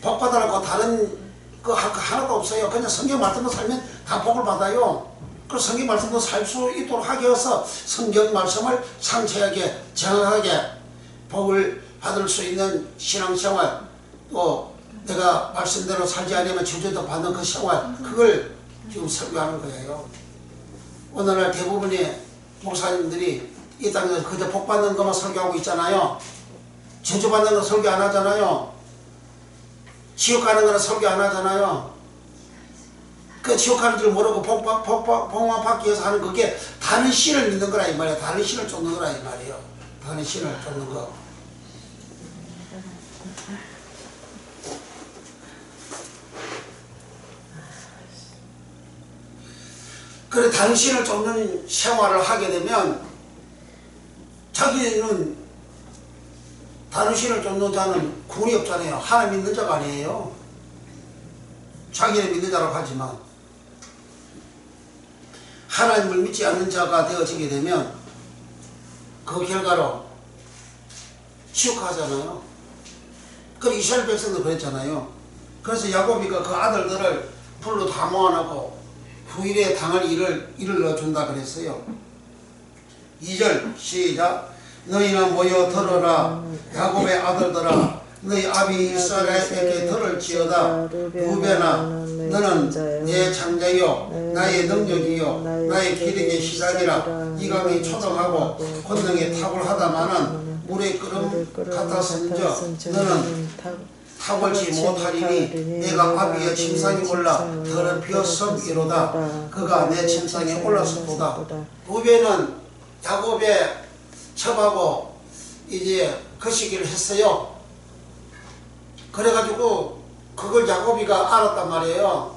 복 받으라고 다른 거 하나도 없어요. 그냥 성경 말씀대로 살면 다 복을 받아요. 그 성경 말씀대로 살 수 있도록 하기 위해서 성경 말씀을 상세하게 정확하게 복을 받을 수 있는 신앙생활 또 내가 말씀대로 살지 않으면 저주도 받는 그 생활 그걸 지금 설교하는 거예요. 오늘날 대부분의 목사님들이 이 땅에서 그저 복 받는 것만 설교하고 있잖아요. 저주 받는 거 설교 안 하잖아요. 지옥 가는 거는 설교 안 하잖아요. 그 지옥 가는 줄 모르고 복만 받기 위해서 하는 그게 다른 신을 믿는 거라 이 말이에요. 다른 신을 쫓는 거라 이 말이에요. 다른 신을 쫓는 거. 그래 다른 신을 쫓는 생활을 하게 되면 자기는 다른 신을 쫓는 자는 구원이 없잖아요. 하나님 믿는 자가 아니에요. 자기는 믿는 자라고 하지만 하나님을 믿지 않는 자가 되어지게 되면 그 결과로 지옥 가잖아요. 그 이스라엘 백성도 그랬잖아요. 그래서 야곱이가 그 아들들을 불러 다 모아놓고 후일에 당할 일을 이룰어준다 그랬어요. 2절 시작. 너희는 모여 들어라. 야곱의 아들들아 너희 아비 이스라엘에게 들을지어다. 루벤아 너는 내 창자요 나의 능력이요 나의 기력의 시작이라. 이강이 초등하고 권능이 탁월하다마는 물의 끓음 같았은저 너는 탁월지 못하리니 내가 아비의 침상에 올라 더럽혀 섬기로다. 그가 내 침상에 올라서보다. 루벤은 야곱의 첩하고 이제 거시기를 했어요. 그래가지고 그걸 야곱이가 알았단 말이에요.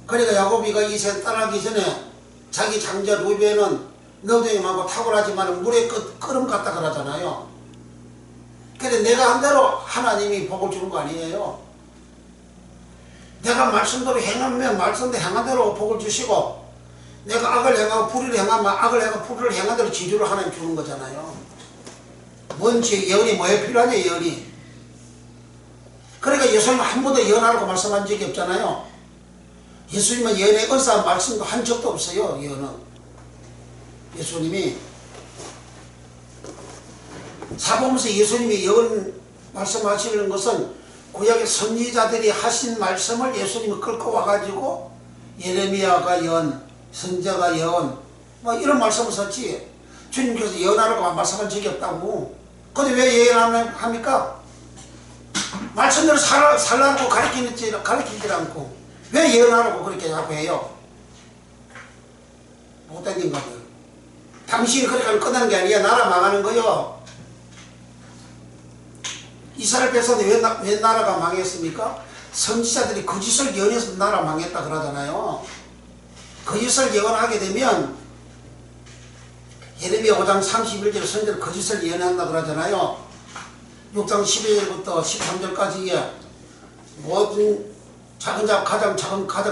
그러니까 야곱이가 이세 떠나기 전에 자기 장자 루벤은 너도 임하고 탁월하지만 물에 끓음 같다 그러잖아요. 그래 내가 한 대로 하나님이 복을 주는 거 아니에요. 내가 말씀대로 행하면 말씀대로 행한 대로 복을 주시고, 내가 악을 행하고 불의를 행하면 악을 행하고 불의를 행한 대로 지주를 하나님 주는 거잖아요. 뭔지 예언이 뭐에 필요하냐 예언이. 그러니까 예수님은 한 번도 예언하라고 말씀한 적이 없잖아요. 예수님은 예언의 은사한 말씀도 한 적도 없어요. 예언은 예수님이 사보면서 예수님이 예언 말씀하시는 것은 구약의 선지자들이 하신 말씀을 예수님이 끌고 와가지고 예레미야가 예언, 선지자가 예언 뭐 이런 말씀을 썼지, 주님께서 예언하라고 말씀한 적이 없다고. 근데 왜 예언합니까? 말씀대로 살라고 가르치지 않고 왜 예언하라고 그렇게 자꾸 해요? 못된 인간들. 당신이 그렇게 하면 끝나는 게 아니야. 나라 망하는 거요. 이스라엘 백성들이 왜 나라가 망했습니까? 선지자들이 거짓을 예언해서 나라 망했다 그러잖아요. 거짓을 예언하게 되면 예레미야 5장 31절 선지자들 거짓을 예언한다 그러잖아요. 6장 12절부터 13절까지 모든 작은 자 가장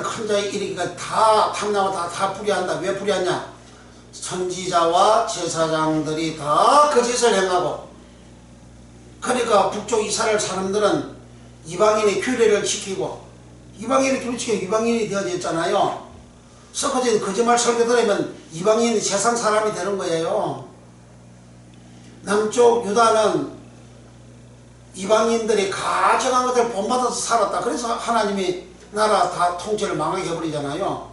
큰 자의 이르기가 다 탐나와 다 불의한다. 왜 불의하냐? 선지자와 제사장들이 다 거짓을 행하고, 그러니까 북쪽 이스라엘 사람들은 이방인의 규례를 지키고, 이방인의 규례를 지키고 이방인이 되어졌잖아요. 섞어진 거짓말 설교들하면 이방인이 세상 사람이 되는 거예요. 남쪽 유다는 이방인들이 가증한 것을 본받아서 살았다. 그래서 하나님이 나라 다 통치를 망하게 해버리잖아요.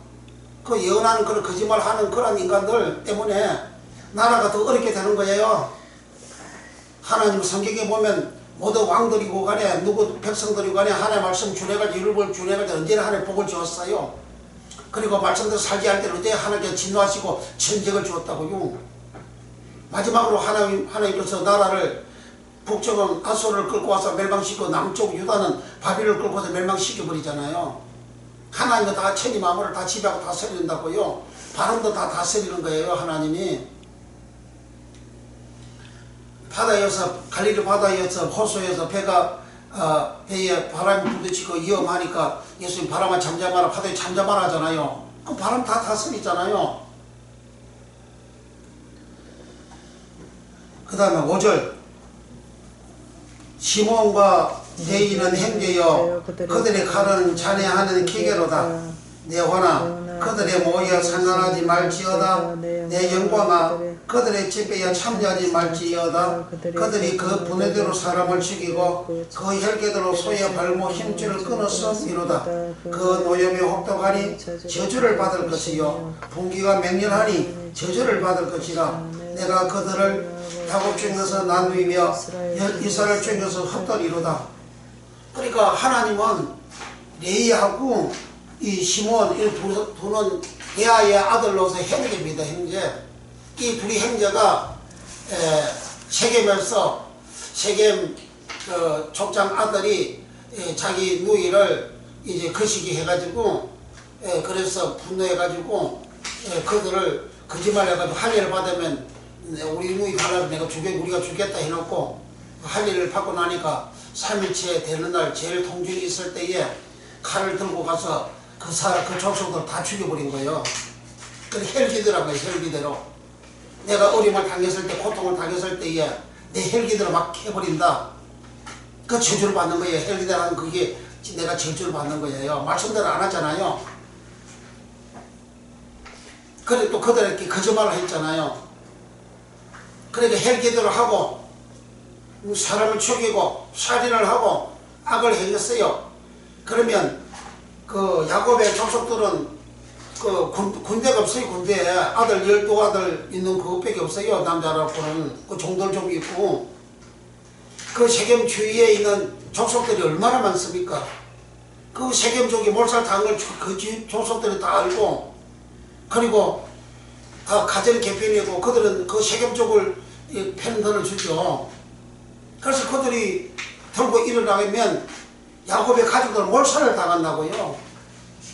그 예언하는 그런 거짓말하는 그런 인간들 때문에 나라가 더 어렵게 되는 거예요. 하나님 성경에 보면 모두 왕들이고 간에 누구 백성들이고 간에 하나님의 말씀 준행할 때 율법을 준행할 때 언제나 하나님의 복을 주었어요. 그리고 말씀대로 살게 할 때는 언제 하나님께 진노하시고 천적을 주었다고요. 마지막으로 하나님께서 나라를 북쪽은 아소를 끌고 와서 멸망시키고 남쪽 유다는 바빌을 끌고 와서 멸망시켜버리잖아요. 하나님은 다 천지 만물을 다 지배하고 다스린다고요. 바람도 다 다스리는 거예요. 하나님이 바다에서 갈릴리 바다에서 호수에서 배에 바람이 부딪히고 위험하니까 예수님 바람아 잠잠하라, 바다에 잠잠하라 하잖아요. 그 바람 다 다스리잖아요. 그 다음에 5절 시몬과 대인은 형제여 그들의 칼은 잔해하는 기계로다. 내 화나 그들의 모여 상관하지 말지어다. 내 영광아 그들의 집에야 참여하지 말지어다. 그들이 그 분해대로 사람을 죽이고 그 혈계대로 소의 발목 힘줄을 끊었음이로다. 그 노염이 혹독하니 저주를 받을 것이요 분기가 맹렬하니 저주를 받을 것이라. 내가 그들을 야곱 중에서 나누이며 이스라엘 중에서 흩어리로다. 그러니까 하나님은 레이하고 이 시몬 이 두는 레아의 아들로서 형제입니다. 형제. 이 둘이 형제가 세겜에서 세겜 그 족장 아들이 자기 누이를 이제 거시기 해가지고 그래서 분노해가지고 그들을 거짓말 해가지고 할례를 받으면 우리 누이 가라면 우리가 죽겠다 해놓고 할례를 받고 나니까 3일째 되는 날 제일 통중이 있을 때에 칼을 들고 가서 그 족속들 다 죽여버린 거예요. 그래 헬기더란 거예요. 헬기대로 내가 어림을 당했을 때 고통을 당했을 때에 내 헬기대로 막 해버린다. 그 저주를 받는 거예요. 헬기대라는 그게 내가 저주를 받는 거예요. 말씀대로 안 하잖아요. 그래 또 그들에게 거짓말을 했잖아요. 그러니까 헬기대로 하고 사람을 죽이고 살인을 하고 악을 행했어요. 그러면 그 야곱의 족속들은 그 군대가 없어요. 군대에 아들 12아들 있는 그것밖에 없어요. 남자라고는 그 종들 좀 있고 그 세겜 주위에 있는 족속들이 얼마나 많습니까? 그 세겜족이 몰살당한 걸 그 족속들이 다 알고, 그리고 다 가정 개편이고 그들은 그 세금 쪽을 편들을 주죠. 그래서 그들이 들고 일어나면 야곱의 가족들은 몰살을 당한다고요.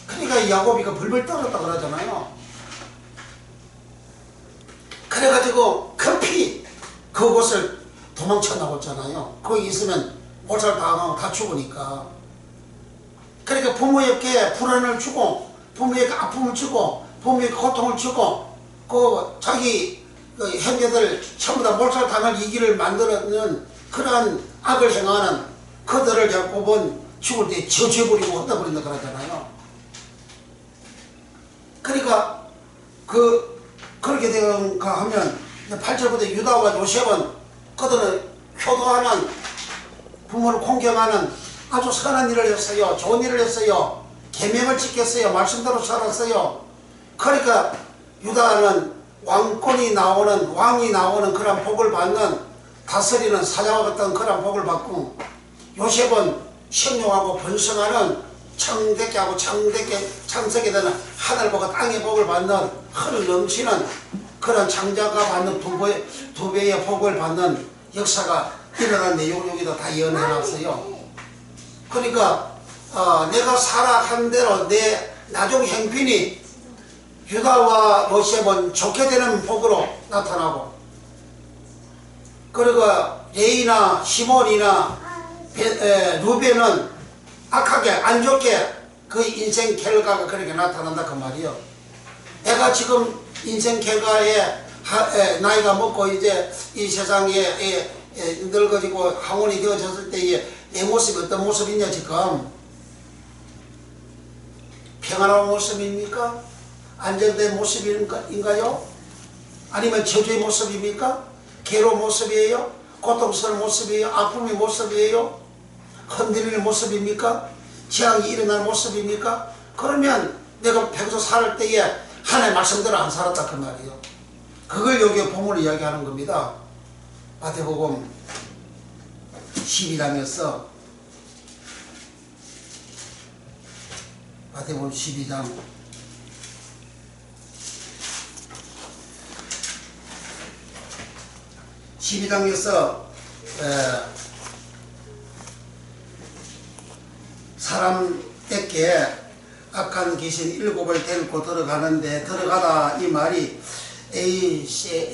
그러니까 야곱이가 불불 떨었다 그러잖아요. 그래가지고 급히 그곳을 도망쳐 나왔잖아요. 거기 있으면 몰살 당하고 다 죽으니까. 그러니까 부모에게 불안을 주고 부모에게 아픔을 주고 부모에게 고통을 주고 그 자기 그 형제들 전부 다 몰살 당할 이기를 만들어는 그러한 악을 행하는 그들을 야곱은 죽을 때 저주해버리고 흩어버린다 그러잖아요. 그러니까 그렇게 되는가 하면 8절부터 유다와 요셉은 그들은 효도하는 부모를 공경하는 아주 선한 일을 했어요. 좋은 일을 했어요. 계명을 지켰어요. 말씀대로 살았어요. 그러니까 유다는 왕권이 나오는 왕이 나오는 그런 복을 받는 다스리는 사자와 같은 그런 복을 받고 요셉은 신용하고 번성하는 청대케 하고 창세게 되는 하늘 복과 땅의 복을 받는 흐를 넘치는 그런 장자가 받는 두 배의 복을 받는 역사가 일어난 내용을 여기다 다 예언해놨어요. 그러니까 내가 살아간 대로 내 나중 형편이 유다와 요셉은 좋게 되는 복으로 나타나고 그리고 레이나 시몬이나 루벤은 악하게 안 좋게 그 인생 결과가 그렇게 나타난다 그 말이요. 내가 지금 인생 결과에 나이가 먹고 이제 이 세상에 늙어지고 항원이 되어졌을 때의 내 모습이 어떤 모습이냐 지금 평안한 모습입니까? 안정된 모습인가요? 아니면 저주의 모습입니까? 괴로운 모습이에요? 고통스러운 모습이에요? 아픔의 모습이에요? 흔들리는 모습입니까? 재앙이 일어나는 모습입니까? 그러면 내가 평소 살 때에 하나님의 말씀대로 안 살았다 그 말이에요. 그걸 여기 본문을 이야기하는 겁니다. 마태복음 12장에서 마태복음 12장 12장에서 사람에게 악한 귀신 7을 데리고 들어가는데 들어가다 이 말이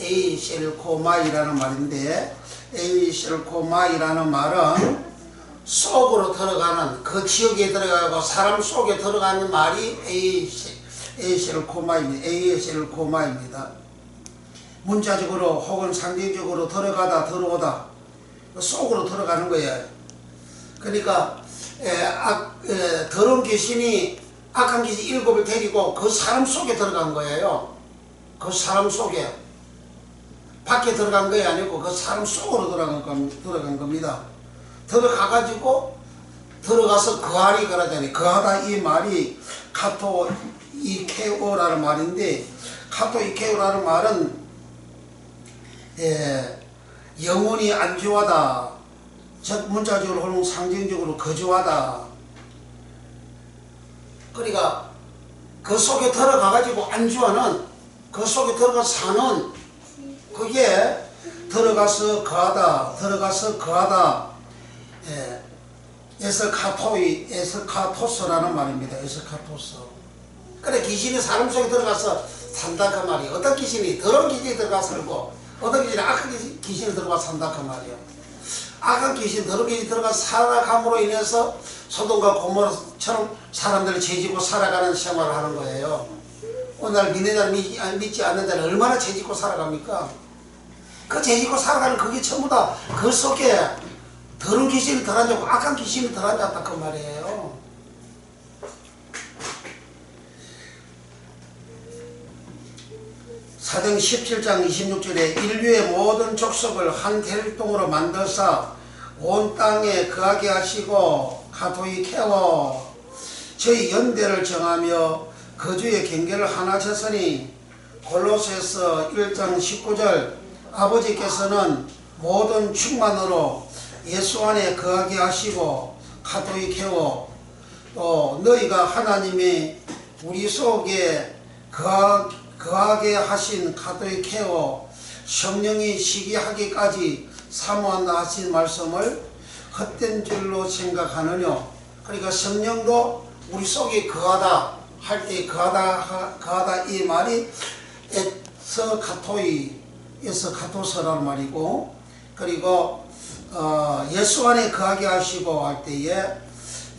에이셀코마이라는 말인데 에이셀코마이라는 말은 속으로 들어가는 그 지역에 들어가고 사람 속에 들어가는 말이 에이셀코마입니다. 문자적으로 혹은 상징적으로 들어가다 들어오다 속으로 들어가는 거예요. 그러니까 더러운 귀신이 악한 귀신 7을 데리고 그 사람 속에 들어간 거예요. 그 사람 속에 밖에 들어간 게 아니고 그 사람 속으로 들어간 겁니다. 들어가가지고 들어가서 거하리 그러잖아요. 거하다 이 말이 카토이케오라는 말인데 카토이케오라는 말은 영혼이 안주하다, 즉 문자적으로 혹은 상징적으로 거주하다. 그러니까 그 속에 들어가가지고 안주하는 그 속에 들어가서 사는 그게 들어가서 거하다 에스카토스라는 말입니다. 에스카토스. 그래 귀신이 사람 속에 들어가서 산다 그 말이에요. 어떤 귀신이 더러운 귀신이 들어가서 살고 어떤 귀신이 악한 귀신이 들어가서 산다 그 말이에요. 악한 귀신 더러운 귀신이 들어가서 살아감으로 인해서 소돔과 고모라처럼 사람들을 죄짓고 살아가는 생활을 하는 거예요. 오늘 믿는 자를 믿지 않는 자는 얼마나 죄짓고 살아갑니까? 그 죄짓고 살아가는 그게 전부 다 그 속에 더러운 귀신이 들어앉았고 악한 귀신이 들어앉았다 그 말이에요. 사도행 17장 26절에 인류의 모든 족속을 한 혈통으로 만들사 온 땅에 거하게 하시고 가토이 캐워 저희 연대를 정하며 거주의 경계를 하나 쳤으니 골로새서 1장 19절 아버지께서는 모든 충만으로 예수 안에 거하게 하시고 가토이 캐워 또 너희가 하나님이 우리 속에 거하게 하신 가도의 케어 성령이 시기하기까지 사모한다 하신 말씀을 헛된 줄로 생각하느냐. 그러니까 성령도 우리 속에 거하다 할 때 거하다 이 말이 에서 가토이에서 가토서라는 말이고, 그리고 예수 안에 거하게 하시고 할 때에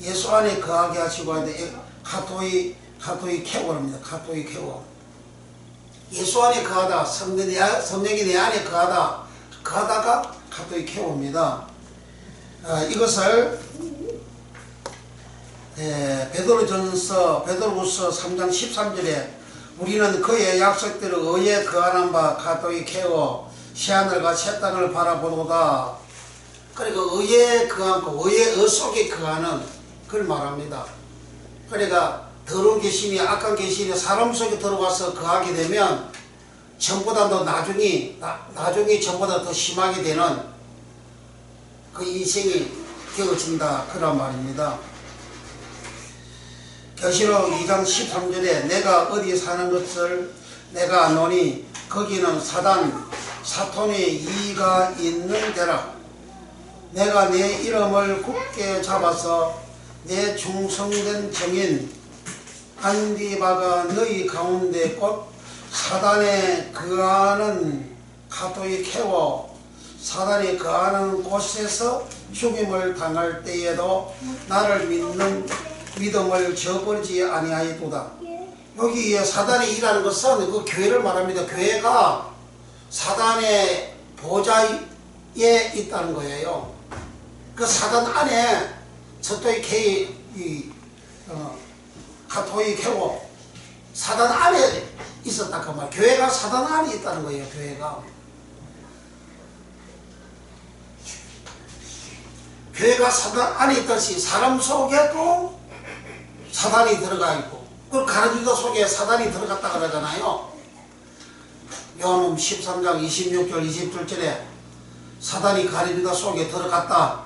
예수 안에 거하게 하시고 할 때 가토이 케어랍니다. 가토이 케어. 예수 안에 거하다, 성령이 내 안에 거하다가 가토이 케어입니다. 이것을 베드로전서 3장 13절에 우리는 그의 약속대로 의에 거하는 바 가토이 케어 새하늘과 새 땅을 바라보도다. 그러니까 의에 거하고 의의 속에 거하는 그걸 말합니다. 그러니까 더러운 귀신이 악한 귀신이 사람 속에 들어와서 거하게 되면 전보다 더 나중이 전보다 더 심하게 되는 그 인생이 되어진다 그런 말입니다. 계시록 2장 13절에 내가 어디 사는 것을 내가 아노니 거기는 사탄의 이가 있는 데라. 내가 내 이름을 굳게 잡아서 내 충성된 증인 안디바가 너희 가운데 곧 사단에 거하는 가토이 케워 사단이 거하는 곳에서 죽임을 당할 때에도 나를 믿는 믿음을 저버리지 아니하였도다. 여기에 사단이 일하는 것은 그 교회를 말합니다. 교회가 사단의 보좌에 있다는 거예요. 그 사단 안에 저토이 가토이 케워 사단 안에 있었다 그 말. 교회가 사단 안에 있다는 거예요. 교회가 사단 안에 있듯이 사람 속에도 사단이 들어가 있고, 그 가르치다 속에 사단이 들어갔다 그러잖아요. 요한복음 13장 26절 27절에 사단이 가르치다 속에 들어갔다.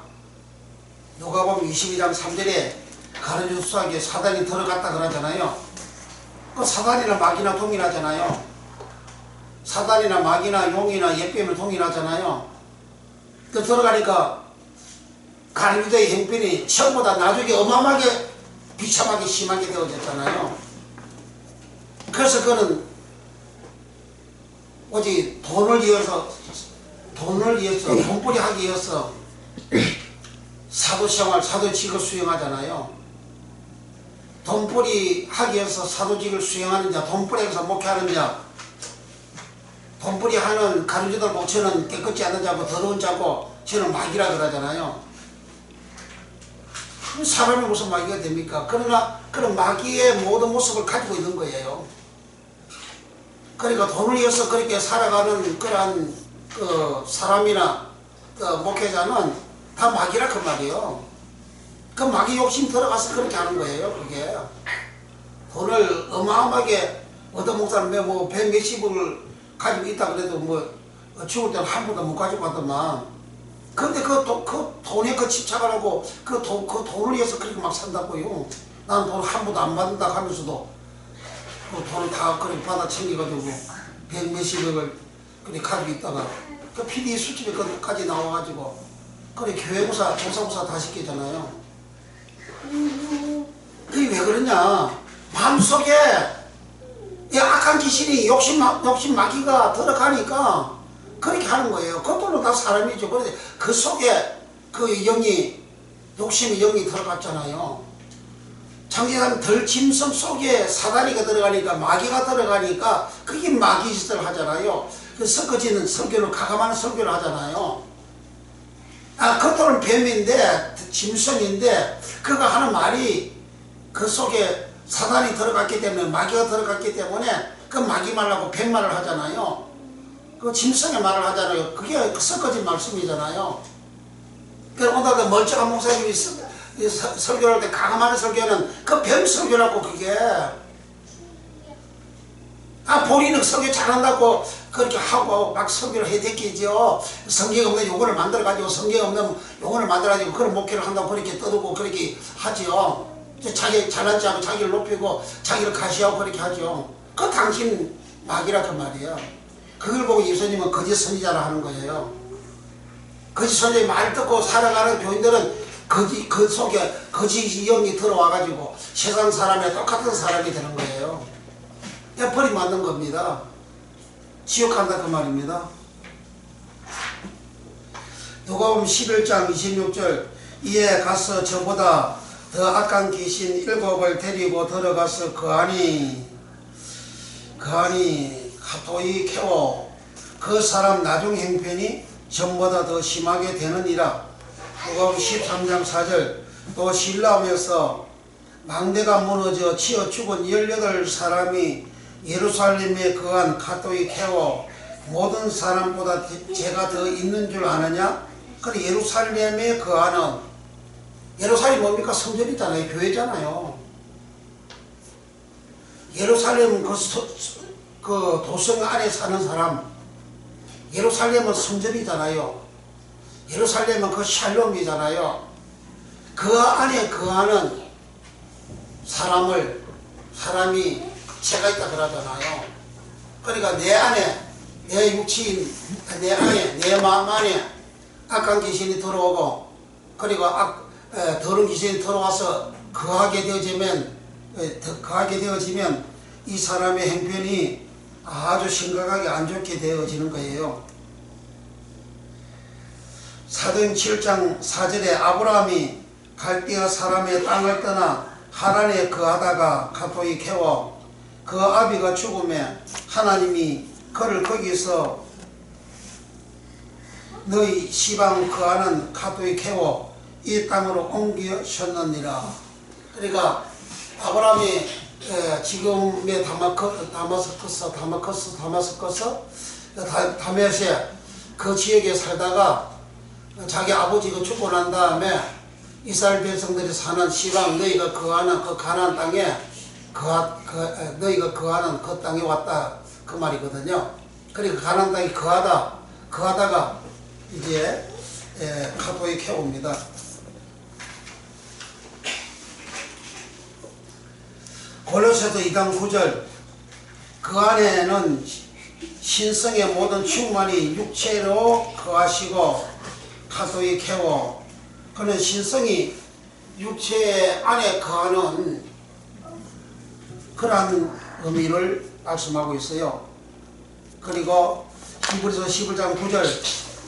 누가복음 22장 3절에 가르치다 속에 사단이 들어갔다 그러잖아요. 그 사단이나 마귀나 동일하잖아요. 사단이나 마귀나 용이나 예뱀은 동일하잖아요. 그 들어가니까 가르치다의 형편이 처음보다 나중에 어마어마하게 비참하게 심하게 되어졌잖아요. 그래서 그는 오직 돈을 위해서 돈벌이 하기 위해서 사도생활, 사도직을 수행하잖아요. 돈벌이 하기 위해서 사도직을 수행하는 자, 돈벌이 해서 목회하는 자, 돈벌이 하는 가르치다 보고 저는 깨끗지 않은 자고 더러운 자고 저는 마귀라 그러잖아요. 사람이 무슨 마귀가 됩니까? 그러나 그런 마귀의 모든 모습을 가지고 있는 거예요. 그러니까 돈을 위해서 그렇게 살아가는 그러한 사람이나 목회자는 다 마귀라 그 말이에요. 그 마귀 욕심 들어가서 그렇게 하는 거예요. 그게 돈을 어마어마하게 얻어먹자는 뭐 100몇십을 가지고 있다 그래도 뭐 죽을 때는 한 푼도 못 가지고 가더만. 근데 그 돈에 집착을 하고 그 돈을 위해서 그렇게 막 산다고요. 나는 돈 한 푼도 안 받는다 하면서도 그 돈을 다 그렇게 받아 챙겨가지고 100몇십을 그렇게 가지고 있다가 그 PD 수첩에까지 나와가지고 그래 교회부사, 조사부사 다 시키잖아요. 그게 왜 그러냐? 마음속에 이 악한 귀신이 욕심 마귀가 들어가니까 그렇게 하는 거예요. 그것도 다 사람이죠. 그런데 그 속에 그 영이 욕심의 영이 들어갔잖아요. 장기간 덜짐승 속에 사다리가 들어가니까 마귀가 들어가니까 그게 마귀 짓을 하잖아요. 그 섞어지는 설교를 가감하는 설교를 하잖아요. 겉으로는 뱀인데 짐승인데 그가 하는 말이 그 속에 사단이 들어갔기 때문에 마귀가 들어갔기 때문에 그 마귀 말하고 뱀 말을 하잖아요. 그 짐승의 말을 하잖아요. 그게 섞어진 말씀이잖아요. 그래서 오늘도 멀쩡한 목사님이 설교할 때 가감하는 설교는 그 뱀 설교라고 그게. 본인은 설교 잘한다고 그렇게 하고 막 설교를 해댔겠죠. 성경 없는 용어를 만들어가지고 성경 없는 용어를 만들어가지고 그런 목회를 한다고 그렇게 떠들고 그렇게 하죠. 자기 잘난 척하고 자기를 높이고 자기를 가시하고 그렇게 하죠. 그 당신 마귀라 그 말이에요. 그걸 보고 예수님은 거짓 선지자라 하는 거예요. 거짓 선지자 말 듣고 살아가는 교인들은 그 속에 거짓 영이 들어와가지고 세상 사람에 똑같은 사람이 되는 거예요. 애플이 맞는 겁니다. 지옥 간다 그 말입니다. 누가복음 11장 26절 이에 가서 저보다 더 악한 귀신 7을 데리고 들어가서 그 안이 가토이 캐워 그 사람 나중 형편이 전보다 더 심하게 되느니라. 누가복음 13장 4절 또 신라함에서 망대가 무너져 치어 죽은 18사람이 예루살렘에 거한 가토이 캐워 모든 사람보다 죄가 더 있는 줄 아느냐? 그래 예루살렘에 거하는 예루살렘이 뭡니까? 성전이잖아요. 교회잖아요. 예루살렘은 그 도성 안에 사는 사람, 예루살렘은 성전이잖아요. 예루살렘은 그 샬롬이잖아요. 그 안에 거하는 사람이 죄가 있다 그러잖아요. 그러니까 내 안에, 내 육체인, 내 안에, 내 마음 안에 악한 귀신이 들어오고, 그리고 더러운 귀신이 들어와서 거하게 되어지면 이 사람의 형편이 아주 심각하게 안 좋게 되어지는 거예요. 사도행 7장 4절에 아브라함이 갈대아 사람의 땅을 떠나 하란에 거하다가 가토이 캐워 그 아비가 죽음에 하나님이 그를 거기서 너희 시방 거하는 가토이 캐워 이 땅으로 옮기셨느니라. 그러니까 아브라함이 지금의 다마스커스 다메섹에 그 지역에 살다가 자기 아버지가 죽고 난 다음에 이스라엘 백성들이 사는 시방 너희가 거하는 그 가나안 땅에 너희가 거하는 그 땅에 왔다 그 말이거든요. 그러니까 가나안 땅에 거하다가 이제 가토이 캐옵니다. 골로새서 2장 9절 그 안에는 신성의 모든 충만이 육체로 거하시고 가토이 캐워 그는 신성이 육체 안에 거하는 그러한 의미를 말씀하고 있어요. 그리고 히브리서 11장 9절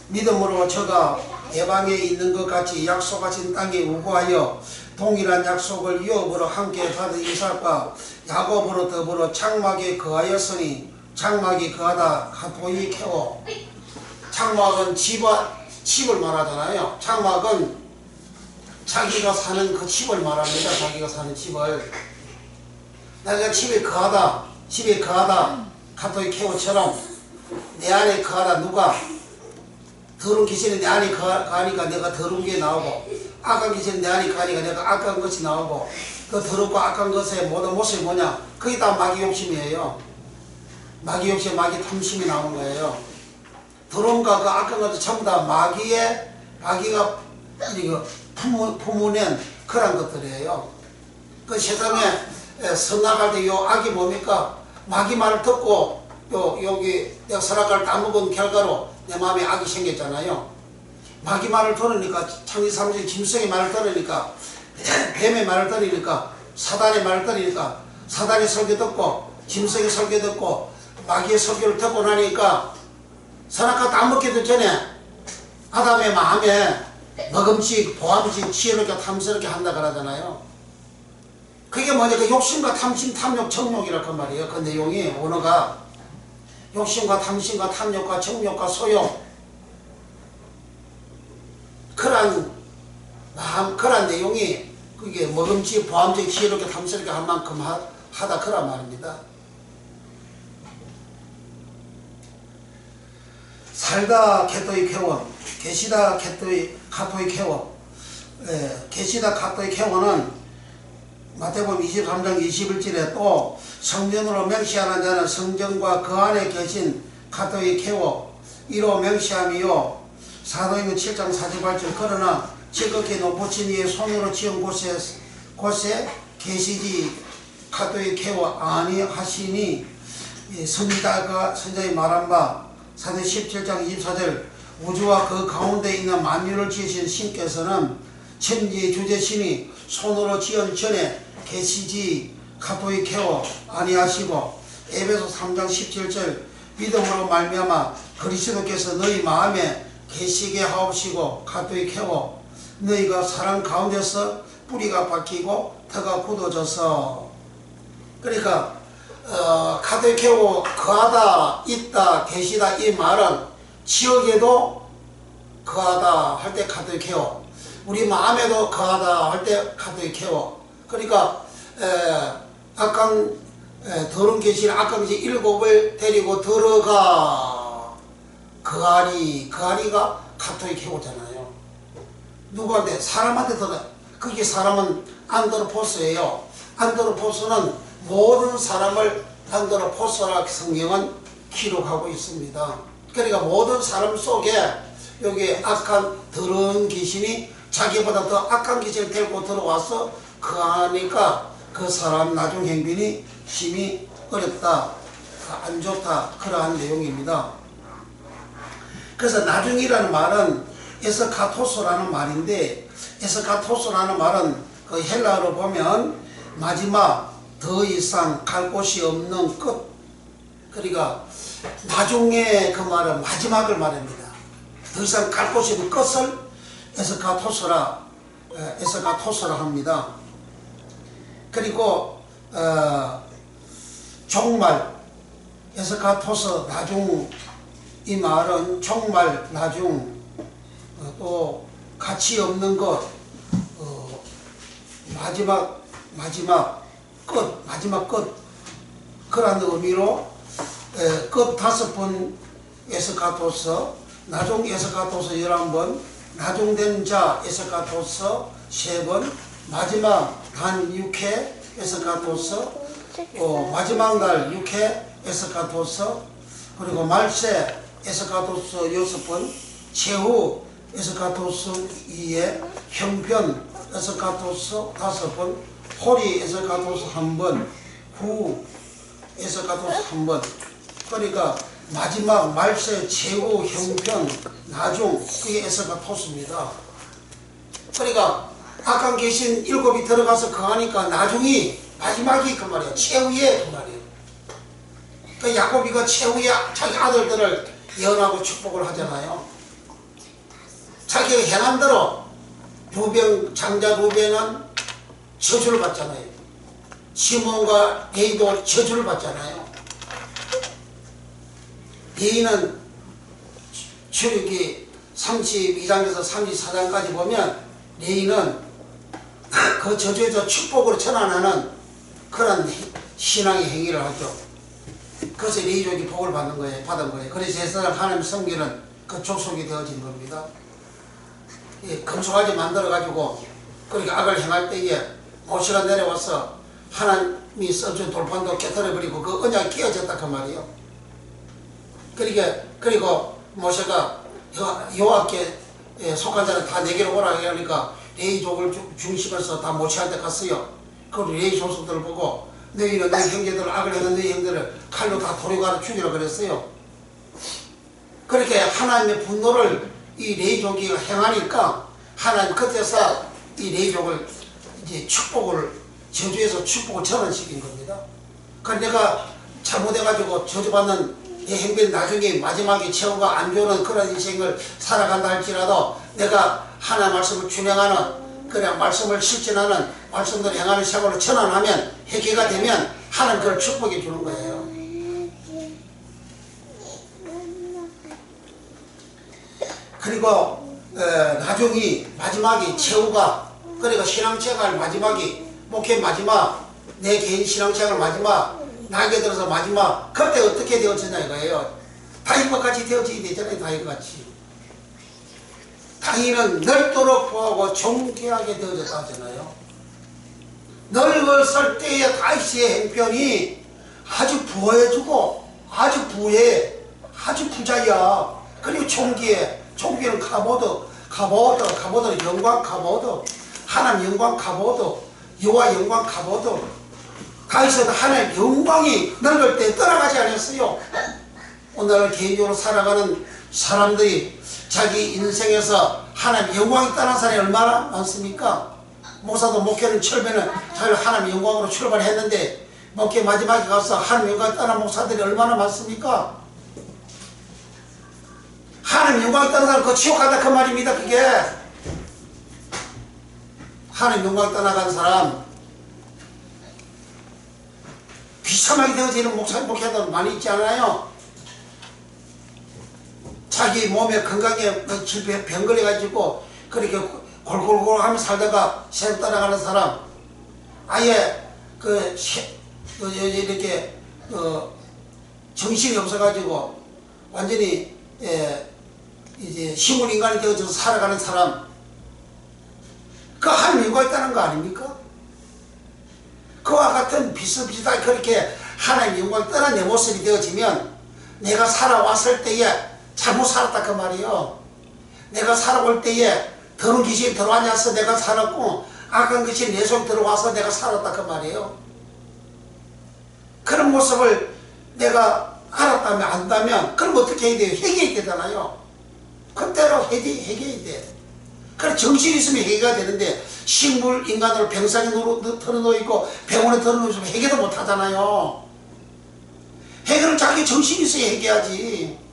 믿음으로 저가 예방에 있는 것 같이 약속하신 땅에 우거하여 동일한 약속을 유업으로 함께 받은 이삭과 야곱으로 더불어 장막에 거하였으니 장막이 거하다 가토이 캐워 장막은 집을 말하잖아요. 장막은 자기가 사는 그 집을 말합니다. 자기가 사는 집을 내가 집에 거하다 가토이 캐워처럼 내 안에 거하다 누가 더러운 귀신이 내 안에 거하니까 내가 더러운 게 나오고 악한 귀신이 내 안에 거하니까 내가 악한 것이 나오고 그 더럽고 악한 것의 모든 모습이 뭐냐? 그게 다 마귀 욕심이에요. 마귀 욕심, 마귀 탐심이 나오는 거예요. 더러움과 그 악한 것도 전부 다 마귀가 품어낸 그런 것들이에요. 그 세상에 선악할 때 요 악이 뭡니까? 마귀 말을 듣고 여기 내가 선악과를 따먹은 결과로 내 마음에 악이 생겼잖아요. 마귀 말을 들으니까 창세기 3장 짐승의 말을 들으니까 뱀의 말을 들으니까 사단의 말을 들으니까 사단의 설교 듣고 짐승의 설교 듣고 마귀의 설교를 듣고 나니까 선악과 따먹기도 전에 아담의 마음에 먹음직, 보암직, 지혜롭게 탐스럽게 한다 그러잖아요. 그게 뭐냐? 그 욕심과 탐심, 탐욕, 정욕이라 그 말이에요. 그 내용이 언어가 욕심과 탐심과 탐욕과 정욕과 소욕 그런 마음, 그런 내용이 그게 먹음직, 보암직, 지혜롭게 탐스럽게 한 만큼 하다 그란 말입니다. 살다 캣도이 캐원, 계시다 가토이 캐원. 계시다 가토이 캐원은 마태복음 23장 21절에 또 성전으로 명시하는 자는 성전과 그 안에 계신 가토이 캐워 이로 명시함이요. 사도행전 7장 48절 그러나 지극히 높으신 이의 손으로 지은 곳에 계시지 가토이 캐워 아니하시니 선지자가 선자의 말한 바 사도 17장 24절 우주와 그 가운데 있는 만유를 지으신 신께서는 천지의 주제신이 손으로 지은 전에 계시지 가토히 캐워 아니하시고 에베소 3장 17절 믿음으로 말미암아 그리스도께서 너희 마음에 계시게 하옵시고 가토히 캐워 너희가 사랑 가운데서 뿌리가 박히고 터가 굳어져서 그러니까 가토히 캐워 거하다 있다 계시다 이 말은 지역에도 거하다 할 때 가토히 캐워 우리 마음에도 거하다 할 때 가토히 캐워 그러니까 악한 더러운 계시는 악한 계시 7을 데리고 들어가 거하리가 가토히 캐오잖아요. 누구한테? 사람한테 들어. 그게 사람은 안드로포스예요. 안드로포스는 모든 사람을 안드로포스라 성경은 기록하고 있습니다. 그러니까 모든 사람 속에 여기 악한 더러운 귀신이 자기보다 더 악한 귀신을 데리고 들어와서 거하니까 그 사람 나중 행빈이 심히 어렵다, 안 좋다 그러한 내용입니다. 그래서 나중이라는 말은 에스카토스라는 말인데 에스카토스라는 말은 그 헬라어로 보면 마지막 더 이상 갈 곳이 없는 끝 그러니까 나중에 그 말은 마지막을 말합니다. 더 이상 갈 곳이 없는 끝을 에스카토스라 합니다. 그리고 종말 에스카토스 나중 이 말은 종말 나중 또 가치 없는 것 마지막 끝 그런 의미로 끝 5번 에스카토스 나중 에스카토스 11번 나중된 자 에스카토스 3번 마지막 단 6회 에스카토스 마지막 날 6회 에스카토스 그리고 말세 에스카토스 6번 최후 에스카토스 2에 형편 에스카토스 5번 호리 에스카토스 1번 후 에스카토스 1번 그러니까 마지막 말세 최후 형편 나중 그게 에스카토스입니다. 그러니까 악한 귀신 7이 들어가서 거하니까 나중이 마지막이 그 말이야. 최후의 그 말이에요. 그 야곱이가 최후의 자기 아들들을 예언하고 축복을 하잖아요. 자기가 행한 대로 루벤 장자 루벤은 저주를 받잖아요. 시몬과 레이도 저주를 받잖아요. 레이는 출애굽기 32장에서 34장까지 보면 레이는 그 저주에서 축복으로 전환하는 그런 신앙의 행위를 하죠. 그래서 레이족이 복을 받는 거예요. 받은 거예요. 그래서 제사장 하나님 섬기는 그 족속이 되어진 겁니다. 금송아지 만들어가지고 그렇게 악을 행할 때에 모세가 내려와서 하나님이 써준 돌판도 깨뜨려버리고 그 언약이 끼어졌다 그 말이에요. 그리고 모세가 여호와께 속한 자는 다 내게로 오라 하니까 레이족을 중심해서 다 모세한테 갔어요. 그 레이 족속들을 보고 너희는 내 형제들 악을 행한 너희 형제들을 칼로 다 도려가로 죽이라 그랬어요. 그렇게 하나님의 분노를 이 레이족이 행하니까 하나님 그때서 이 레이족을 이제 저주에서 축복을 전환시킨 겁니다. 그러니까 내가 잘못해가지고 저주받는 이 행빈 나중에 마지막에 최후가 안 좋은 그런 인생을 살아간다 할지라도 내가 하나의 말씀을 준행하는 그냥 말씀을 실천하는 말씀대로 행하는 생활로 전환하면 회개가 되면 하나님 그걸 축복해 주는 거예요. 그리고 나중이 마지막이 최후가 그러니까 신앙생활 마지막이 목회 마지막 내 개인 신앙생활 마지막 나에게 들어서 마지막 그때 어떻게 되어지냐 이거예요. 다윗과 같이 되어지게 되잖아요. 다윗같이 다윗은 넓도록 구하고 존귀하게 되어졌다 하잖아요. 넓었을 때의 다윗의 행편이 아주 부해주고 아주 부해 아주 부자야. 그리고 존귀해. 존귀는 카보드 영광 카보드 하나님 영광 카보드 여호와 영광 카보드 가있어도 하나님의 영광이 넓을 때 떠나가지 않았어요. 오늘 개인적으로 살아가는 사람들이 자기 인생에서 하나님의 영광이 떠난 사람이 얼마나 많습니까? 목사도 목회는 철배는 자기를 하나님의 영광으로 출발했는데 목회 마지막에 가서 하나님의 영광이 떠난 목사들이 얼마나 많습니까? 하나님의 영광이 떠난 사람 그 지옥 간다 그 말입니다. 그게 하나님의 영광이 떠나간 사람 비참하게 되어지는 목회자들 많이 있지 않아요? 자기 몸에 건강에 질병 병 걸려가지고 그렇게 골골골 하며 살다가 세상 떠나가는 사람 아예 이렇게 정신이 없어가지고 완전히 이제 식물 인간이 되어져서 살아가는 사람 그 하나님 영광이 있다는 거 아닙니까? 그와 같은 비슷비슷하게 그렇게 하나님 영광이 떠난 내 모습이 되어지면 내가 살아왔을 때에 잘못 살았다 그 말이에요. 내가 살아올 때에 더러운 귀신이 들어와서 내가 살았고 악한 것이 내 속에 들어와서 내가 살았다 그 말이에요. 그런 모습을 내가 알았다면 안다면 그럼 어떻게 해야 돼요? 회개해야 되잖아요. 그때로 회개해야 돼. 그래 정신이 있으면 회개가 되는데 식물 인간으로 병상에 털어놓고 병원에 털어놓으면 회개도 못하잖아요. 회개를 자기 정신이 있어야 회개하지.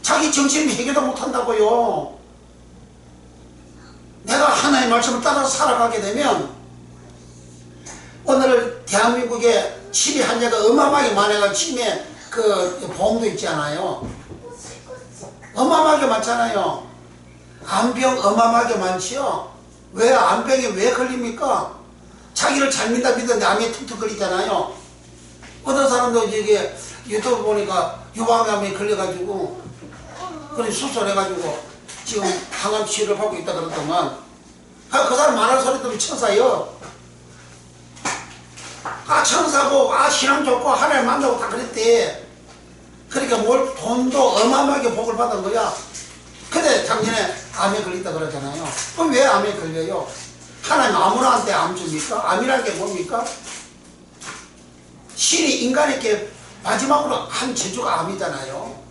자기 정신이 회개도 못한다고요. 내가 하나님의 말씀을 따라서 살아가게 되면 오늘 대한민국에 치매 환자가 어마어마하게 많아가 치매 그 보험도 있지 않아요. 어마어마하게 많잖아요. 암병 어마어마하게 많지요. 왜 암병에 왜 걸립니까? 자기를 잘 믿는데 암에 툭툭 걸리잖아요. 어떤 사람도 이게 유튜브 보니까 유방암에 걸려가지고 그래 수술해가지고 지금 항암 치료를 받고 있다 그러더만 그 사람 말하는 소리 들으면 천사요. 천사고 신앙 좋고 하나님 만나고 다 그랬대. 그러니까 뭘 돈도 어마어마하게 복을 받은 거야. 근데 작년에 암에 걸렸다 그러잖아요. 그럼 왜 암에 걸려요? 하나님 아무나한테 암 줍니까? 암이라는 게 뭡니까? 신이 인간에게 마지막으로 한 재주가 암이잖아요.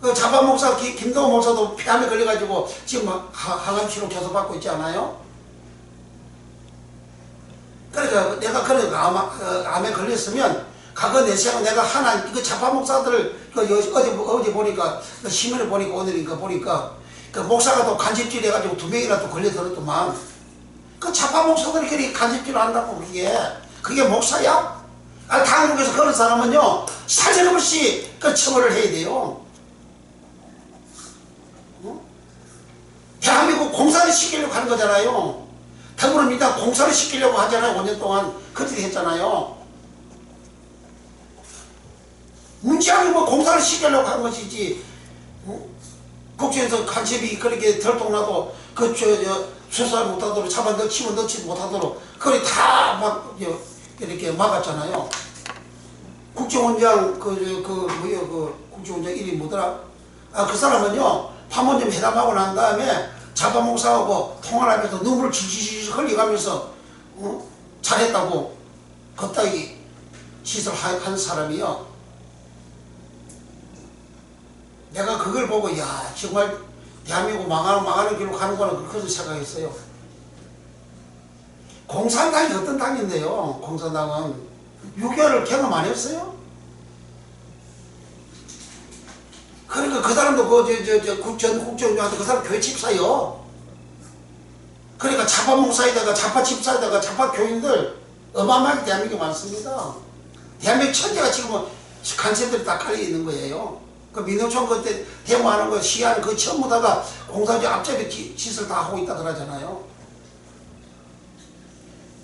그 자바 목사 김동호 목사도 폐암에 걸려가지고 지금 항암 치료 계속 받고 있지 않아요? 그러니까 내가 암에 걸렸으면 과거 내 생각 내가 하나님 이거 자파 목사들을 어제 보니까 신문에 보니까 오늘 이거 보니까 그 목사가 또 간접질 해가지고 2명이나 또 걸려들었더만 그 자파 목사들이 그렇게 간접질을 한다고 그게 목사야? 당국에서 그런 사람은요 사정없이 그 처벌을 해야 돼요. 대한민국 공사를 시키려고 하는 거잖아요. 더불어민주당 공사를 시키려고 하잖아요. 5년 동안 그렇게 했잖아요. 문제아니 뭐 공사를 시키려고 한 것이지. 국정에서 간첩이 그렇게 들통나도 수사 못하도록 잡아 넣지도 못하도록 그걸 다 막 이렇게 막았잖아요. 국정원장 국정원장 이름이 뭐더라? 그 사람은요 판문점 회담하고 난 다음에 자파 목사하고 통화를 하면서 눈물을 질질 흘려가면서 잘했다고 그따위 짓을 한 사람이요. 내가 그걸 보고 야 정말 대한민국 망하는 길로 가는 거는 그것을 생각했어요. 공산당이 어떤 당인데요. 공산당은 6.25를 경험 안 했어요? 그러니까 그 사람도 전 국정원장한테 그 사람 교회 집사요. 그러니까 자파 목사에다가 자파 집사에다가 자파 교인들 어마어마하게 대한민국에 많습니다. 대한민국 천재가 지금 간첩들이 다 깔려 있는 거예요. 그 민노총 그때 데모하는 거 시위하는 그 전부 다가 공산주의 앞잡이 짓을 다 하고 있다 그러잖아요.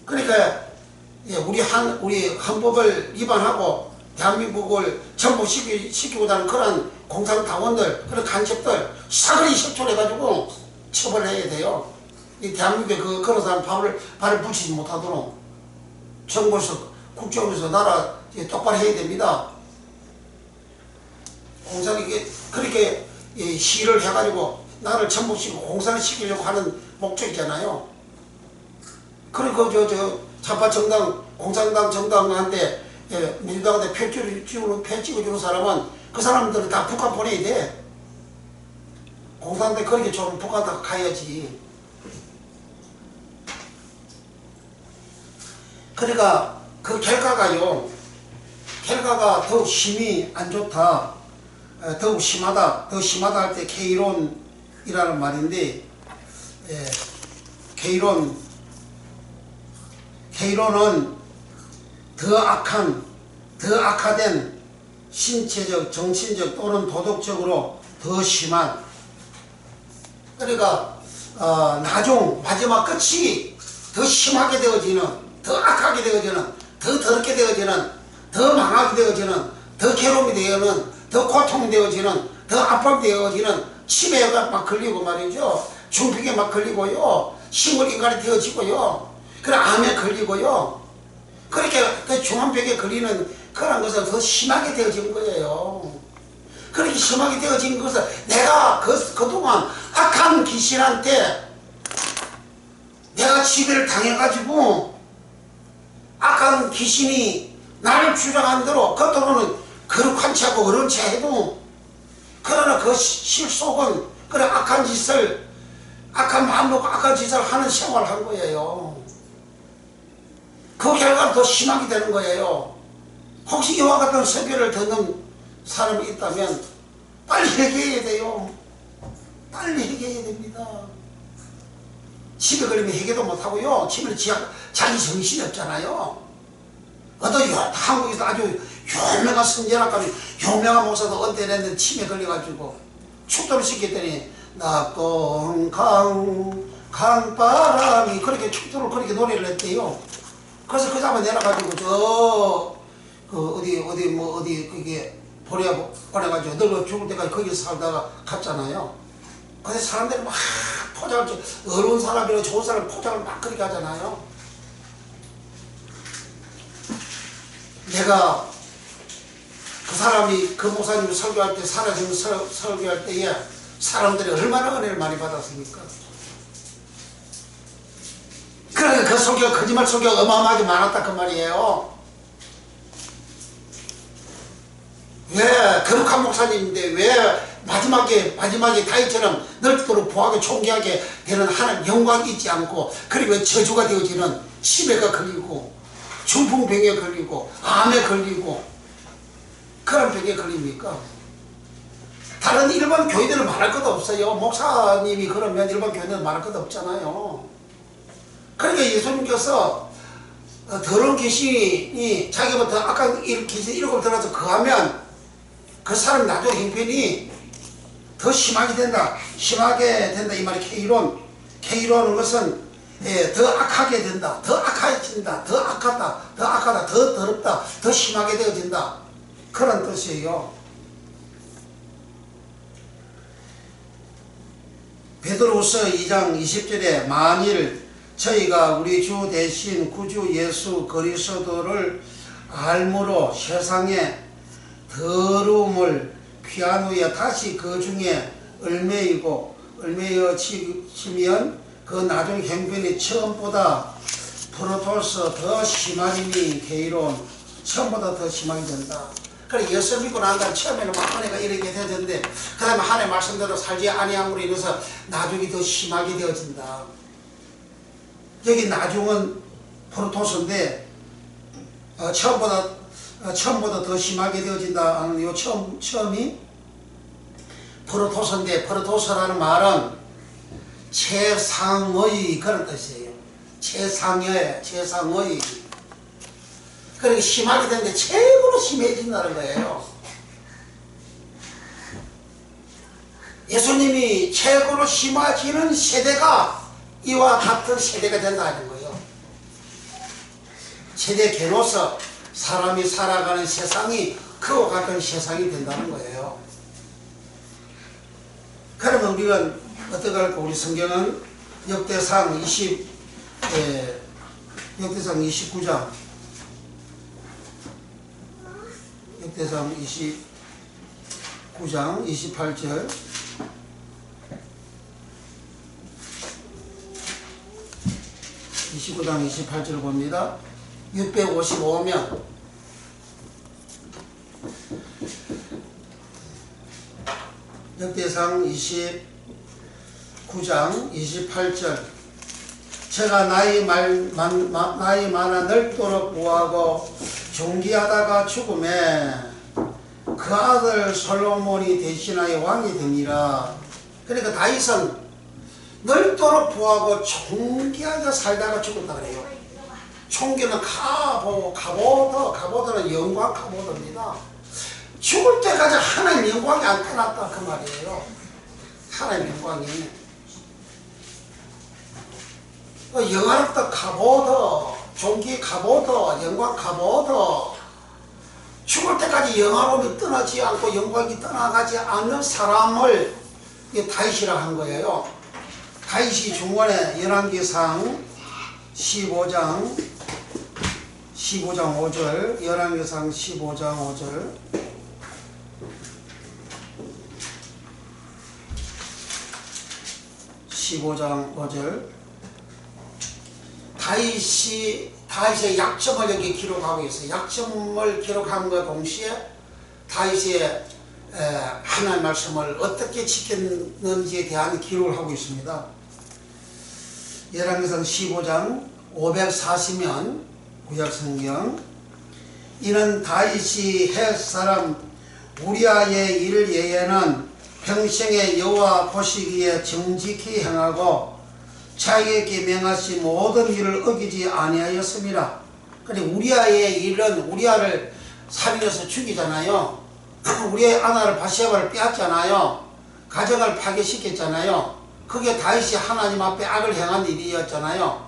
그러니까 우리 헌법을 위반하고 대한민국을 전복시키고자 하는 그런 공산당원들, 그런 간첩들 사거리 협조해가지고 처벌해야 돼요. 이 대한민국에 그런 사람 발을 붙이지 못하도록 정부에서 국정에서 나라 똑바로 해야 됩니다. 공산이 그렇게 시위를 해가지고 나를 전복시키고 공산을 시키려고 하는 목적이잖아요. 그리고 자파 정당 공산당 정당한테 민주당한테 표 찍어주는 사람은 그 사람들은 다 북한 보내야 돼. 공산당 그렇게 좀 북한 다 가야지. 그러니까 그 결과가 더욱 힘이 안 좋다, 더욱 심하다, 더 심하다 할 때 K론이라는 말인데, K론은 더 악화된 신체적, 정신적 또는 도덕적으로 더 심한, 그러니까 나중 마지막 끝이 더 심하게 되어지는, 더 악하게 되어지는, 더 더럽게 되어지는, 더 망하게 되어지는, 더 괴로움이 되어지는, 더 고통이 되어지는, 더 압박이 되어지는, 치매에 막 걸리고 말이죠. 중풍에 막 걸리고요. 식물인간이 되어지고요. 그래 암에 걸리고요. 그렇게 그 중환병에 걸리는 그런 것은 더 심하게 되어진 거예요. 그렇게 심하게 되어진 것은 내가 그동안 악한 귀신한테 내가 지배를 당해가지고 악한 귀신이 나를 주장한 대로 겉으로는 거룩한 체하고 어려운 체 해도 그러나 그 실속은 그런 악한 짓을 악한 마음 놓고 악한 짓을 하는 생활을 한 거예요. 그 결과는 더 심하게 되는 거예요. 혹시 이와 같은 설교를 듣는 사람이 있다면 빨리 회개해야 돼요. 빨리 회개해야 됩니다. 치매 걸리면 회개도 못하고요. 치매는 자기 정신이 없잖아요. 어떤 한국에서 아주 유명한 선전학가는 유명한 목사도 은퇴 했는데 치매 걸려가지고 축도를 시켰더니 낙동 강바람이 그렇게 축도를 그렇게 노래를 했대요. 그래서 그 사람을 내려가지고 어디 그게 보내가지고 늙어 죽을 때까지 거기서 살다가 갔잖아요. 근데 사람들이 막 포장을, 어려운 사람이나 좋은 사람 포장을 막 그렇게 하잖아요. 내가 그 사람이 그 목사님이 설교할 때, 살아있는 설교할 때에 사람들이 얼마나 은혜를 많이 받았습니까? 그러니까 그 설교가, 거짓말 설교가 어마어마하게 많았다 그 말이에요. 왜 거룩한 목사님인데 왜 마지막에 다윗처럼 넓도록 보하게 존귀하게 되는 하나님 영광이 있지 않고, 그리고 저주가 되어지는 치매가 걸리고 중풍병에 걸리고 암에 걸리고 그런 병에 걸립니까? 다른 일반 교회들은 말할 것도 없어요. 목사님이 그러면 일반 교회들은 말할 것도 없잖아요. 그러니까 예수님께서 더러운 귀신이 자기보다 악한 귀신이 일곱 들어서 거하면 그 사람 나중에 형편이 더 심하게 된다 이 말이 K론은 것은 더 악하게 된다, 더 악해진다, 더 악하다, 더 더럽다, 더 심하게 되어진다, 그런 뜻이에요. 베드로후서 2장 20절에 만일 저희가 우리 주 대신 구주 예수 그리스도를 알므로 세상에 더러움을 피한 후에 다시 그 중에 얼매여치면 그 나중 형편이 처음보다 프로토스 더 심하리니 K론, 처음보다 더 심하게 된다. 그래 예수 믿고 난 다음에 처음에는 막 은혜가 이렇게 되던데 그 다음에 하나님 말씀대로 살지 아니함으로 인해서 나중이 더 심하게 되어진다. 여기 나중은 프로토스인데 처음보다 더 심하게 되어진다 하는 요 처음이 프로토스인데, 프로토스라는 말은 최상의 그런 뜻이에요. 최상의. 그러니까 심하게 되는데 최고로 심해진다는 거예요. 예수님이 최고로 심해지는 세대가 이와 같은 세대가 된다는 거예요. 세대 개로서 사람이 살아가는 세상이 그와 같은 세상이 된다는 거예요. 그러면 우리가 어떻게 할까? 우리 성경은 역대상 29장 역대상 29장 28절 29장 28절을 봅니다. 655면 역대상 29장 28절 제가 나이 많아 늙도록 구하고 존귀하다가 죽음에 그 아들 솔로몬이 대신하여 왕이 되니라. 그러니까 다윗은 늙도록 부하고 존귀하게 살다가 죽었다 그래요. 존귀는 가보드는 영광 가보드입니다. 죽을 때까지 하나님 영광이 안 떠났다 그 말이에요. 하나님 영광이 영화롭다 가보드, 존귀 가보드, 영광 가보드. 죽을 때까지 영화로움이 떠나지 않고 영광이 떠나가지 않는 사람을 다윗이라 한 거예요. 다윗이 중간에 열왕기상 15장 5절, 열왕기상 15장 5절, 다윗의 약점을 여기 기록하고 있어요. 약점을 기록한 것 동시에 다윗의 하나님의 말씀을 어떻게 지켰는지에 대한 기록을 하고 있습니다. 열왕기상 15장 540면 구약성경 이는 다윗이 헷 사람 우리아의 일 외에는 평생에 여호와 보시기에 정직히 행하고 자기에게 명하신 모든 일을 어기지 아니하였습니다. 근데 우리아의 일은 우리아를 살려서 죽이잖아요. 우리의 아나를 바세바를 빼앗잖아요. 가정을 파괴시켰잖아요. 그게 다윗이 하나님 앞에 악을 행한 일이었잖아요.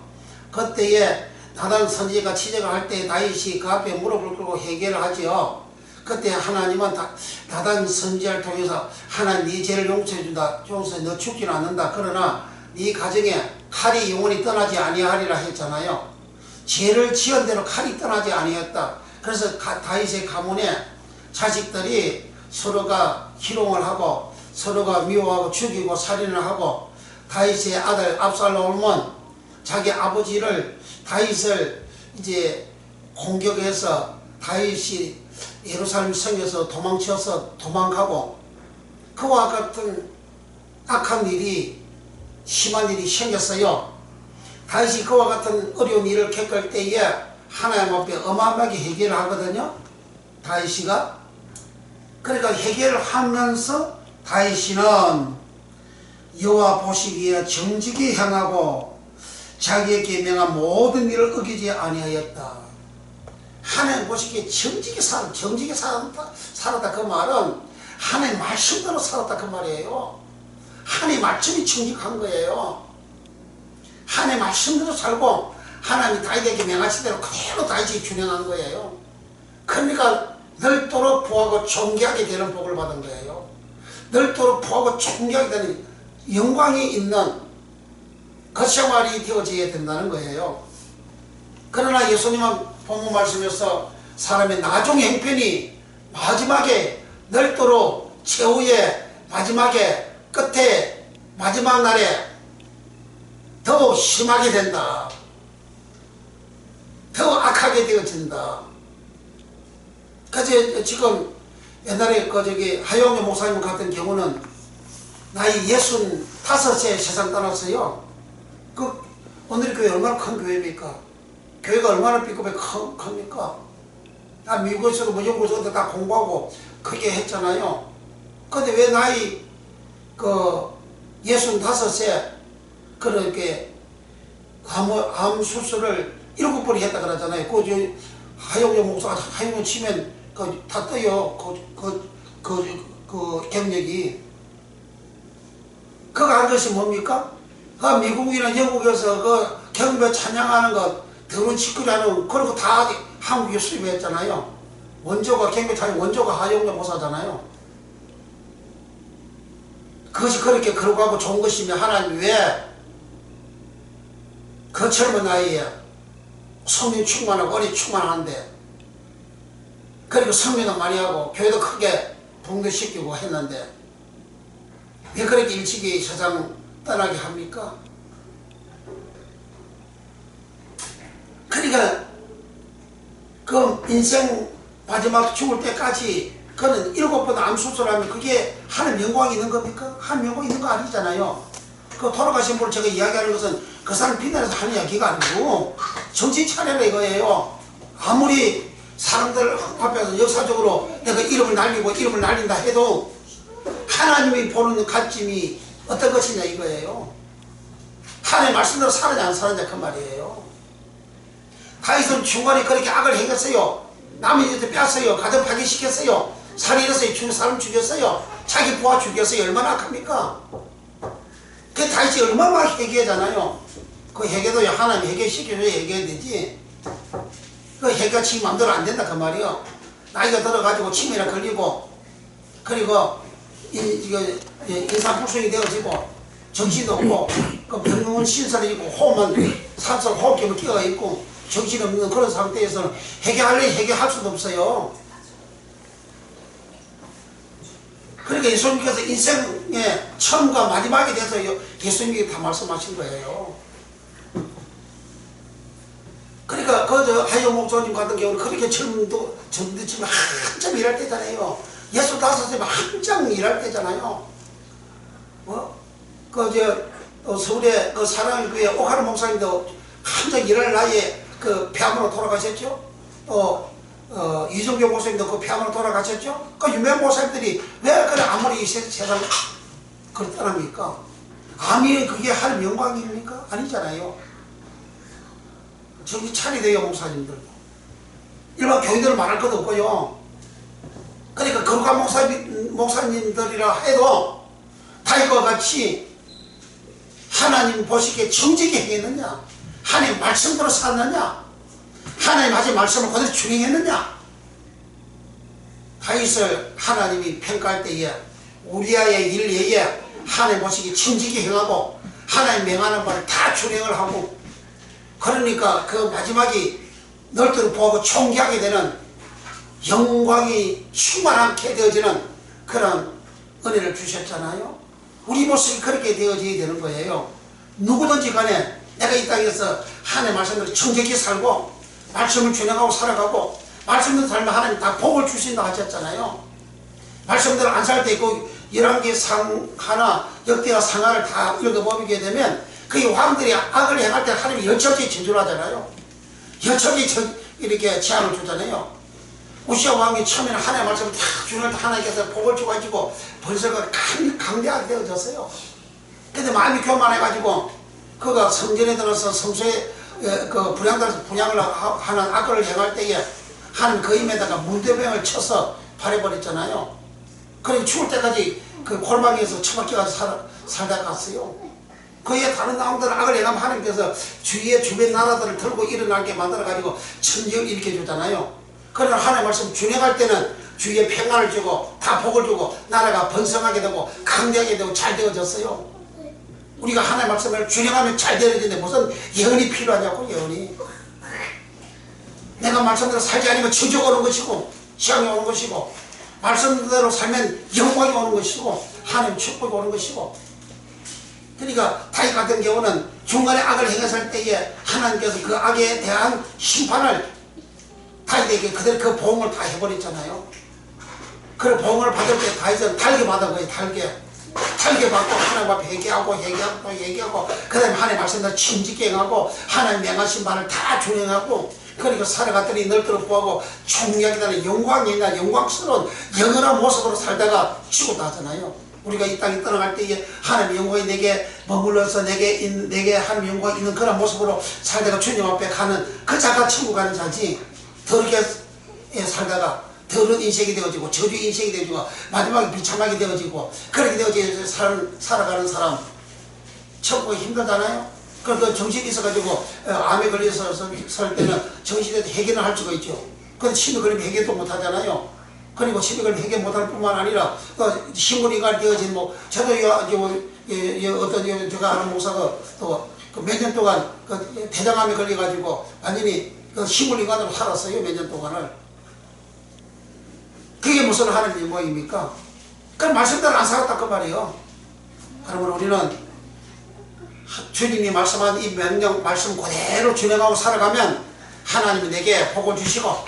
그때에 나단 선지자가 치적을 할 때 다윗이 그 앞에 무릎을 꿇고 회개를 하지요. 그때 하나님은 나단 선지자를 통해서 하나님 네 죄를 용서해준다. 용서해 너 죽지는 않는다. 그러나 네 가정에 칼이 영원히 떠나지 아니하리라 했잖아요. 죄를 지은 대로 칼이 떠나지 아니했다. 그래서 다윗의 가문에 자식들이 서로가 희롱을 하고 서로가 미워하고 죽이고 살인을 하고 다윗의 아들 압살롬은 자기 아버지를 다윗을 이제 공격해서 다윗이 예루살렘 성에서 도망쳐서 도망가고 그와 같은 악한 일이 심한 일이 생겼어요. 다윗이 그와 같은 어려운 일을 겪을 때에 하나님 앞에 어마어마하게 회개를 하거든요. 다윗이가 그러니까 회개를 하면서 다윗이는 여호와 보시기에 정직히 행하고 자기에게 명한 모든 일을 어기지 아니하였다. 하나님 보시기에 정직히 살았다 그 말은 하나님 말씀대로 살았다 그 말이에요. 하나님 말씀이 정직한 거예요. 하나님 말씀대로 살고 하나님이 다윗에게 명하신 대로 그대로 다윗이 준행한 거예요. 그러니까 늙도록 부하고 존귀하게 되는 복을 받은 거예요. 늙도록 부하고 존귀하게 되는 영광이 있는 그 생활이 되어져야 된다는 거예요. 그러나 예수님은 본문 말씀에서 사람의 나중 형편이 마지막에 늙도록 최후의 마지막에 끝에 마지막 날에 더 심하게 된다. 더 악하게 되어진다. 그래서 지금 옛날에 하용의 목사님 같은 경우는 나이 65세 세상 떠났어요. 오늘의 교회 얼마나 큰 교회입니까? 교회가 얼마나 비급해 큽니까? 나 미국에서도 뭐 영국에서도 다 공부하고 크게 했잖아요. 근데 왜 나이 65세 그렇게 암 수술을 7번이 했다 그러잖아요. 하용의 목사가 하용을 치면 다 떠요. 그 경력이. 그거 한 것이 뭡니까? 미국이나 영국에서 경배 찬양하는 것, 더러운 짓거리 하는 그런 거 다 한국에 수입했잖아요. 원조가 경배 찬양, 원조가 하용의 목사잖아요. 그것이 그렇게 그러고 하고 좋은 것이면 하나님 왜 그 젊은 나이에 성령 충만하고 어리 충만한데 그리고 성명도 많이 하고 교회도 크게 붕괴시키고 했는데 왜 그렇게 일찍이 세상 떠나게 합니까? 그러니까 그 인생 마지막 죽을 때까지 그는 7번 암 수술하면 그게 하나님 영광이 있는 겁니까? 하나님 영광이 있는 거 아니잖아요. 그 돌아가신 분을 제가 이야기하는 것은 그 사람 비난해서 하는 이야기가 아니고 정신 차려라 이거예요. 아무리 사람들 앞에서 역사적으로 내가 이름을 날리고 이름을 날린다 해도 하나님이 보는 관점이 어떤 것이냐 이거예요. 하나님 말씀대로 살았냐 안 살았냐 그 말이에요. 다윗은 중간에 그렇게 악을 행했어요. 남의 집에 뺐어요. 가정 파괴시켰어요. 살인했어요. 사람 죽였어요. 자기 부하 죽였어요. 얼마나 악합니까? 그 다윗이 얼마나 회개하잖아요. 그 회개도 하나님 회개시켜줘야 회개해야 되지. 그 회개가 지 마음대로 안 된다 그 말이요. 나이가 들어가지고 치매나 걸리고 그리고 인사불성이 되어지고 정신도 없고 그 병원 신설이 있고 호흡만 산소 호흡기로 끼어 있고 정신없는 그런 상태에서는 회개할래 회개할 수도 없어요. 그러니까 예수님께서 인생의 처음과 마지막에 대해서 예수님이 다 말씀하신 거예요. 그러니까 그저 하여 목사님 같은 경우는 그렇게 젊었지만 한참 일할 때잖아요. 65세 한창 일할 때잖아요. 서울에 그 사랑교회 오카르 목사님도 한창 일할 나이에 그 폐암으로 돌아가셨죠. 이종교 목사님도 그 폐암으로 돌아가셨죠. 그 유명한 목사님들이 왜 그래 아무리 이 세상 그렇다합니까? 암이 그게 하나님 영광입니까? 아니잖아요. 정신 차리돼요 목사님들. 일반 교인들은 말할 것도 없고요. 그러니까 거룩한 목사님들이라 해도 다윗과 같이 하나님 보시기에 정직히 행했느냐, 하나님 말씀대로 살았느냐, 하나님 하신 말씀을 그대로 준행했느냐. 다윗을 하나님이 평가할 때에 우리아의 일 외에 하나님 보시기에 정직히 행하고 하나님 명하는 바를 다 준행을 하고, 그러니까 그 마지막이 널뜨를 보고 총기하게 되는 영광이 충만하게 되어지는 그런 은혜를 주셨잖아요. 우리 모습이 그렇게 되어져야 되는 거예요. 누구든지 간에 내가 이 땅에서 하나님의 말씀을 정직히 살고 말씀을 준행하고 살아가고 말씀대로 살면 하나님 다 복을 주신다 하셨잖아요. 말씀대로 안 살 때 있고 11개 상하나 역대하 상하를 다 읽어보게 되면 그 왕들이 악을 행할 때 하나님이 열척이 저주를 하잖아요. 열척이 이렇게 제한을 주잖아요. 우시아 왕이 처음에는 하나님의 말씀을 다 주는 때 하나님께서 복을 주가지고 벌써가 강대하게 되어졌어요. 근데 마음이 교만해가지고 그가 성전에 들어서 성소에 그 분양을 하는 악을 행할 때에 하나님 그 입에다가 문대병을 쳐서 발해버렸잖아요. 그리고 죽을 때까지 그 골방에서 처박혀가지고 살다 갔어요. 그에 다른 왕들은 악을 행하면 하나님께서 주위의 주변 나라들을 들고 일어나게 만들어가지고 천지를 일으켜주잖아요. 그러나 하나님의 말씀 준행할 때는 주위에 평안을 주고 다 복을 주고 나라가 번성하게 되고 강대하게 되고 잘 되어졌어요. 우리가 하나님의 말씀을 준행하면 잘 되어지는데 무슨 예언이 필요하냐고. 예언이 내가 말씀대로 살지 않으면 저주가 오는 것이고 시험이 오는 것이고 말씀대로 살면 영광이 오는 것이고 하나님 축복이 오는 것이고. 그러니까 다윗 같은 경우는 중간에 악을 행했을 때에 하나님께서 그 악에 대한 심판을 다윗에게 그대로 그 보응을 다 해버렸잖아요. 그 보응을 받을 때 다윗은 달게 받은 거예요. 달게 받고 하나님 앞에 회개하고 그 다음에 하나님 말씀대로 침직히 행하고 하나님 명하신 바를 다 준행하고 그리고 살아갔더니 널뜨러 보고 총력이라는 영광이 있나 영광스러운 영원한 모습으로 살다가 죽었다 하잖아요. 우리가 이 땅에 떠나갈 때에 하나님의 영광이 내게 머물러서 내게 하나님의 영광이 있는 그런 모습으로 살다가 주님 앞에 가는 그 자가 천국 가는 자지, 더럽게 살다가 더러운 인생이 되어지고 저주 인생이 되어지고 마지막에 비참하게 되어지고 그렇게 되어져서 살아가는 사람 천국이 힘들잖아요. 그 정신이 있어가지고 암에 걸려서 살 때는 정신에도 해결을 할 수가 있죠. 근데 침에 걸리면 해결도 못하잖아요. 그리고 침에 걸리면 해결 못할 뿐만 아니라 신문이가 되어진 저도 어떤 제가 아는 목사가 또 몇 년 동안 대장암에 걸려가지고 완전히 식물인간으로 살았어요. 몇 년 동안을. 그게 무슨 하나님의 영광입니까? 그럼 말씀대로 안 살았다 그 말이에요. 그러면 우리는 주님이 말씀한 이 명령 말씀 그대로 준행하고 살아가면 하나님이 내게 복을 주시고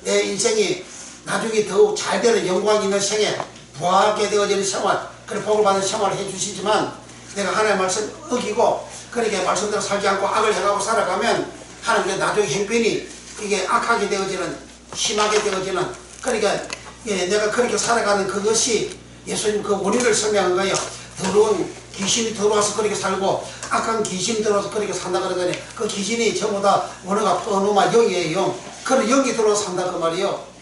내 인생이 나중에 더욱 잘 되는 영광 있는 생에 부하게 되어지는 생활, 그런 복을 받는 생활을 해주시지만 내가 하나님의 말씀 어기고 그렇게 말씀대로 살지 않고 악을 해가고 살아가면 하나님의 나중에 형편이 이게 악하게 되어지는, 심하게 되어지는, 그러니까 내가 그렇게 살아가는 그것이 예수님 그 원인을 설명한 거예요. 더러운 귀신이 들어와서 그렇게 살고 악한 귀신이 들어와서 그렇게 산다 그러더니 그 귀신이 전부 다 원어가 퍼노마 영이에요. 영. 그런 영이 들어와서 산다 그 말이에요.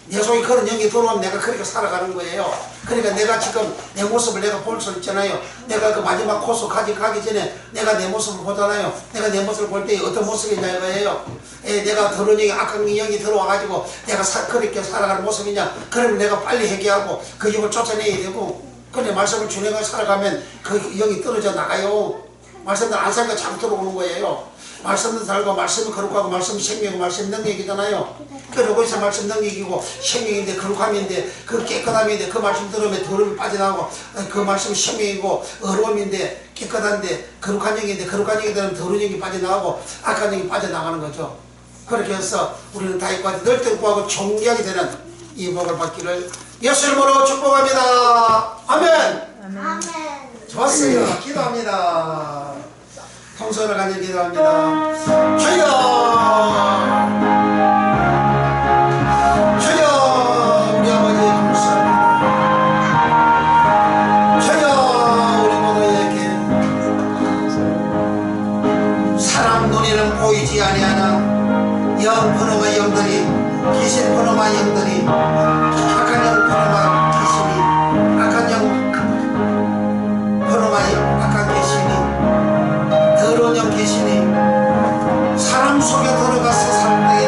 내 속에 그런 영이 들어오면 내가 그렇게 살아가는 거예요. 그러니까 내가 지금 내 모습을 내가 볼 수 있잖아요. 내가 그 마지막 코스 가기 전에 내가 내 모습을 보잖아요. 내가 내 모습을 볼 때 어떤 모습이냐 이거예요. 내가 더러운 영이, 악한 영이 들어와가지고 내가 그렇게 살아가는 모습이냐, 그러면 내가 빨리 회개하고 그 영을 쫓아내야 되고, 그런데 말씀을 준행하고 살아가면 그 영이 떨어져 나가요. 말씀들 안 살니까 자꾸 들어오는 거예요. 말씀도 살고 말씀은 거룩하고 말씀은 생명이고 말씀은 능력이잖아요. 그러고 있어 말씀 능력이고 생명인데 거룩함인데 그 깨끗함인데 그 말씀 들으면 더러움이 빠져나가고 그 말씀은 생명이고 어려움인데 깨끗한데 거룩한 영인데 거룩한 영이 되면 더러운 영이 빠져나가고 악한 영이 빠져나가는 거죠. 그렇게 해서 우리는 다윗과 널뛰고 존귀하게 되는 이 복을 받기를 예수 이름으로 축복합니다. 아멘. 아멘. 좋았어요. 기도합니다. 통성을 가지고 기도합니다. 주여, 주여, 우리 아버지 감사합니다. 주여, 우리 모두에게 사람 눈에는 보이지 아니하는 영 번호마 영들이, 귀신 번호마 영들이, 악한 영 번호마 귀신이, 악한 영 번호마 악한 귀신이, 더러운 영 귀신이 사람 속에 들어가서 살게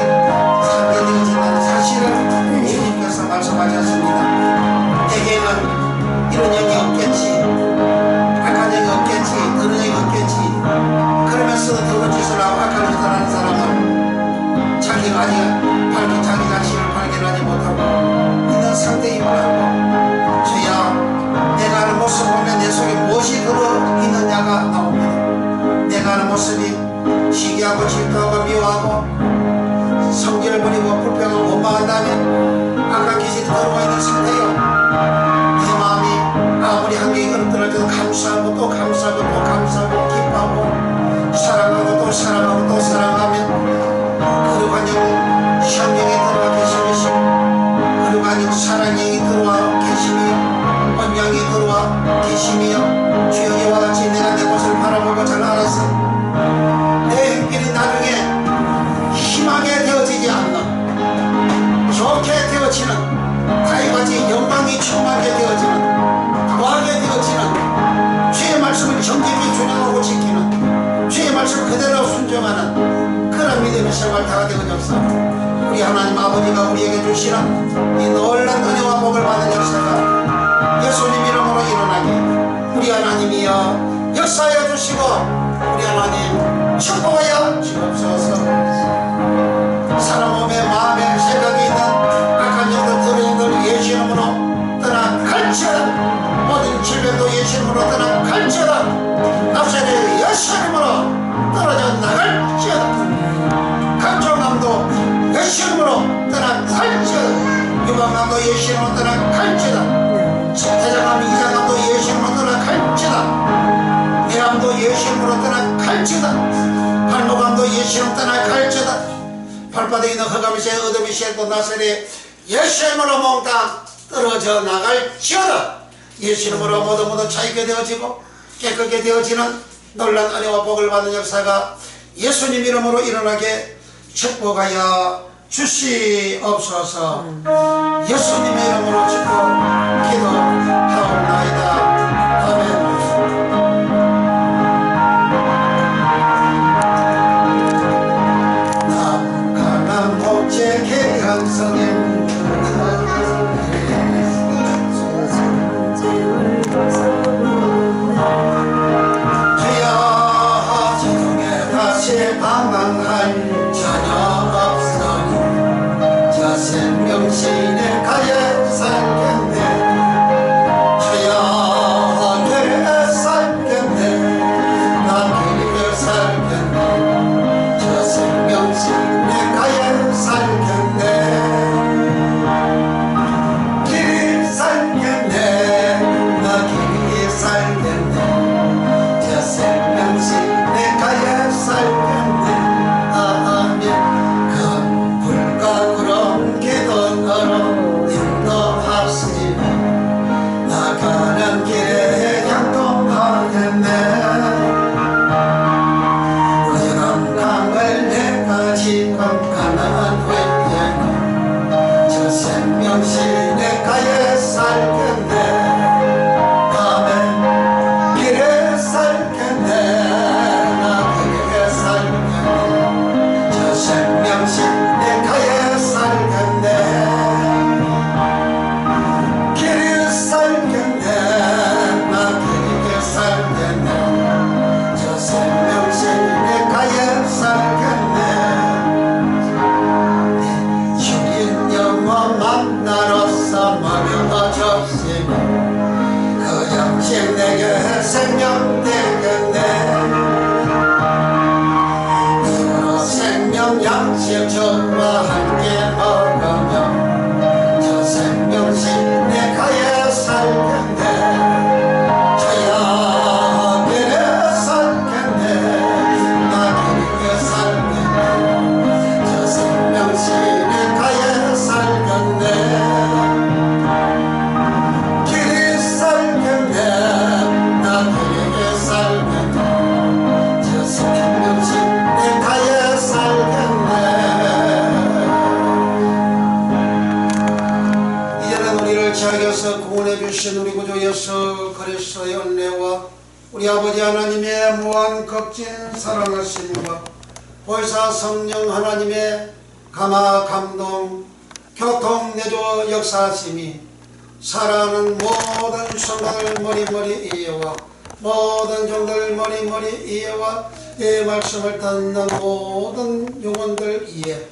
되어진다는 사실을 주님께서 말씀하셨습니다. 내게는 이런 영이 없겠지, 악한 영이 없겠지, 더러운 영이 없겠지. 그러면서 더러운 짓을 하고 악한 짓을 하는 사람은 자기가 아직 자기 자신을 발견하지 못하고 있는 상태임을 알고, 주야, 내가 하는 모습 보면 내 속에 무엇이 들어있느냐가 나옵니다. 내가 하는 모습이 시기하고 질투하고 미워하고 성질을 부리고 불평하고 원망한다면 악한 귀신이 들어와 있는 상태요. 내 마음이 아무리 한계가 떨어져도 감사하고 또 감사하고 또 감사하고 기뻐하고 사랑하고 또 사랑하고 또 사랑하면 거룩한 영 성령이 들어와 계시며 거룩한 영 사랑이 들어와 계시며 언양이 들어와 계시며 주여 이와 같이 내가 내 모습을 바라보고 잘 알아서 내 행편이 나중에 희망에 되어지지 않는 좋게 되어지는 다윗같이 영광이 충만하게 되어지는 거하게 되어지는 주의 말씀을 정직히 준행하고 지키는 주의 말씀을 그대로 순종하는 그런 믿음의 생활 다가 되어졌어. 우리 하나님 아버지가 우리에게 주시는 이 놀란 은혜와 복을 받는 역사가 예수님 이름으로 일어나게 우리 하나님이여 역사하여 주시고 우리 하나님 축복하여 주옵소서. 사람 몸에 마음에 생각이 있는 악한 영들 더러운 영들 예수 이름으로 떠나갈지어다. 모든 질병도 예수 이름으로 떠나갈지어다. 나사렛 예수 이름으로 떨어져 나갈지어다. 각종암도 예수 이름으로 떠나갈지어다. 유방암도 예수 이름으로 떠나갈지어다. 대장암, 이장암도 예수 이름으로 떠나갈지어다. 뇌암도 예수 이름으로 떠나갈지어다. 발목암도 예수 이름으로 떠나갈지어다. 발바닥에 있는 흑암이 새 어둠이 새고 나사렛 예수 이름으로 몽땅 떨어져 나갈지어다. 예수 이름으로 모두 자유게 되어지고 깨끗게 되어지는 놀란 은혜와 복을 받는 역사가 예수님 이름으로 일어나게 축복하여 주시옵소서. 예수님의 이름으로 축복 기도하옵나이다. 아멘. 남강남 복제 개항성에 주여 지중에 다시 방황할 자녀 없으니 자 생명신에 가야 살겠네. 내게 생명 되겠네. 서로 생명 양식 저와 함께 먹으며 저 생명식 내 가에 살겠네. 저야 그래 살겠네. 나 그렇게 살겠네. 저 생명식 내 가에 살겠네. 길이 살겠네. 나 그렇게 살겠네. 저 생명식 내 가에 살겠네. 이제는 우리를 지하여서 구원해 주신 우리 구주 예수 그리스도의 은혜와 우리 아버지 하나님의 무한 극진 사랑하심과 보혜사 성령 하나님의 감화 감동 교통 내조 역사하심이 사랑하는 모든 성도들 머리머리 이해와 모든 종들 머리머리 이해와 이 말씀을 듣는 모든 영혼들 이해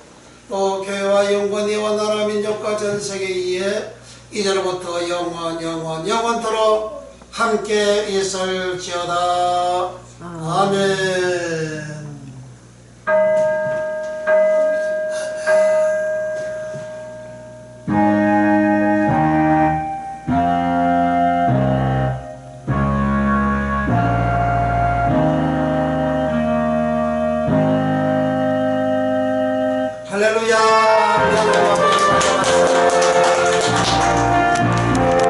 또 교회와 영원히와 나라 민족과 전세계 이해 이제로부터 영원토록 함께 있을지어다. 아멘. 할렐루야.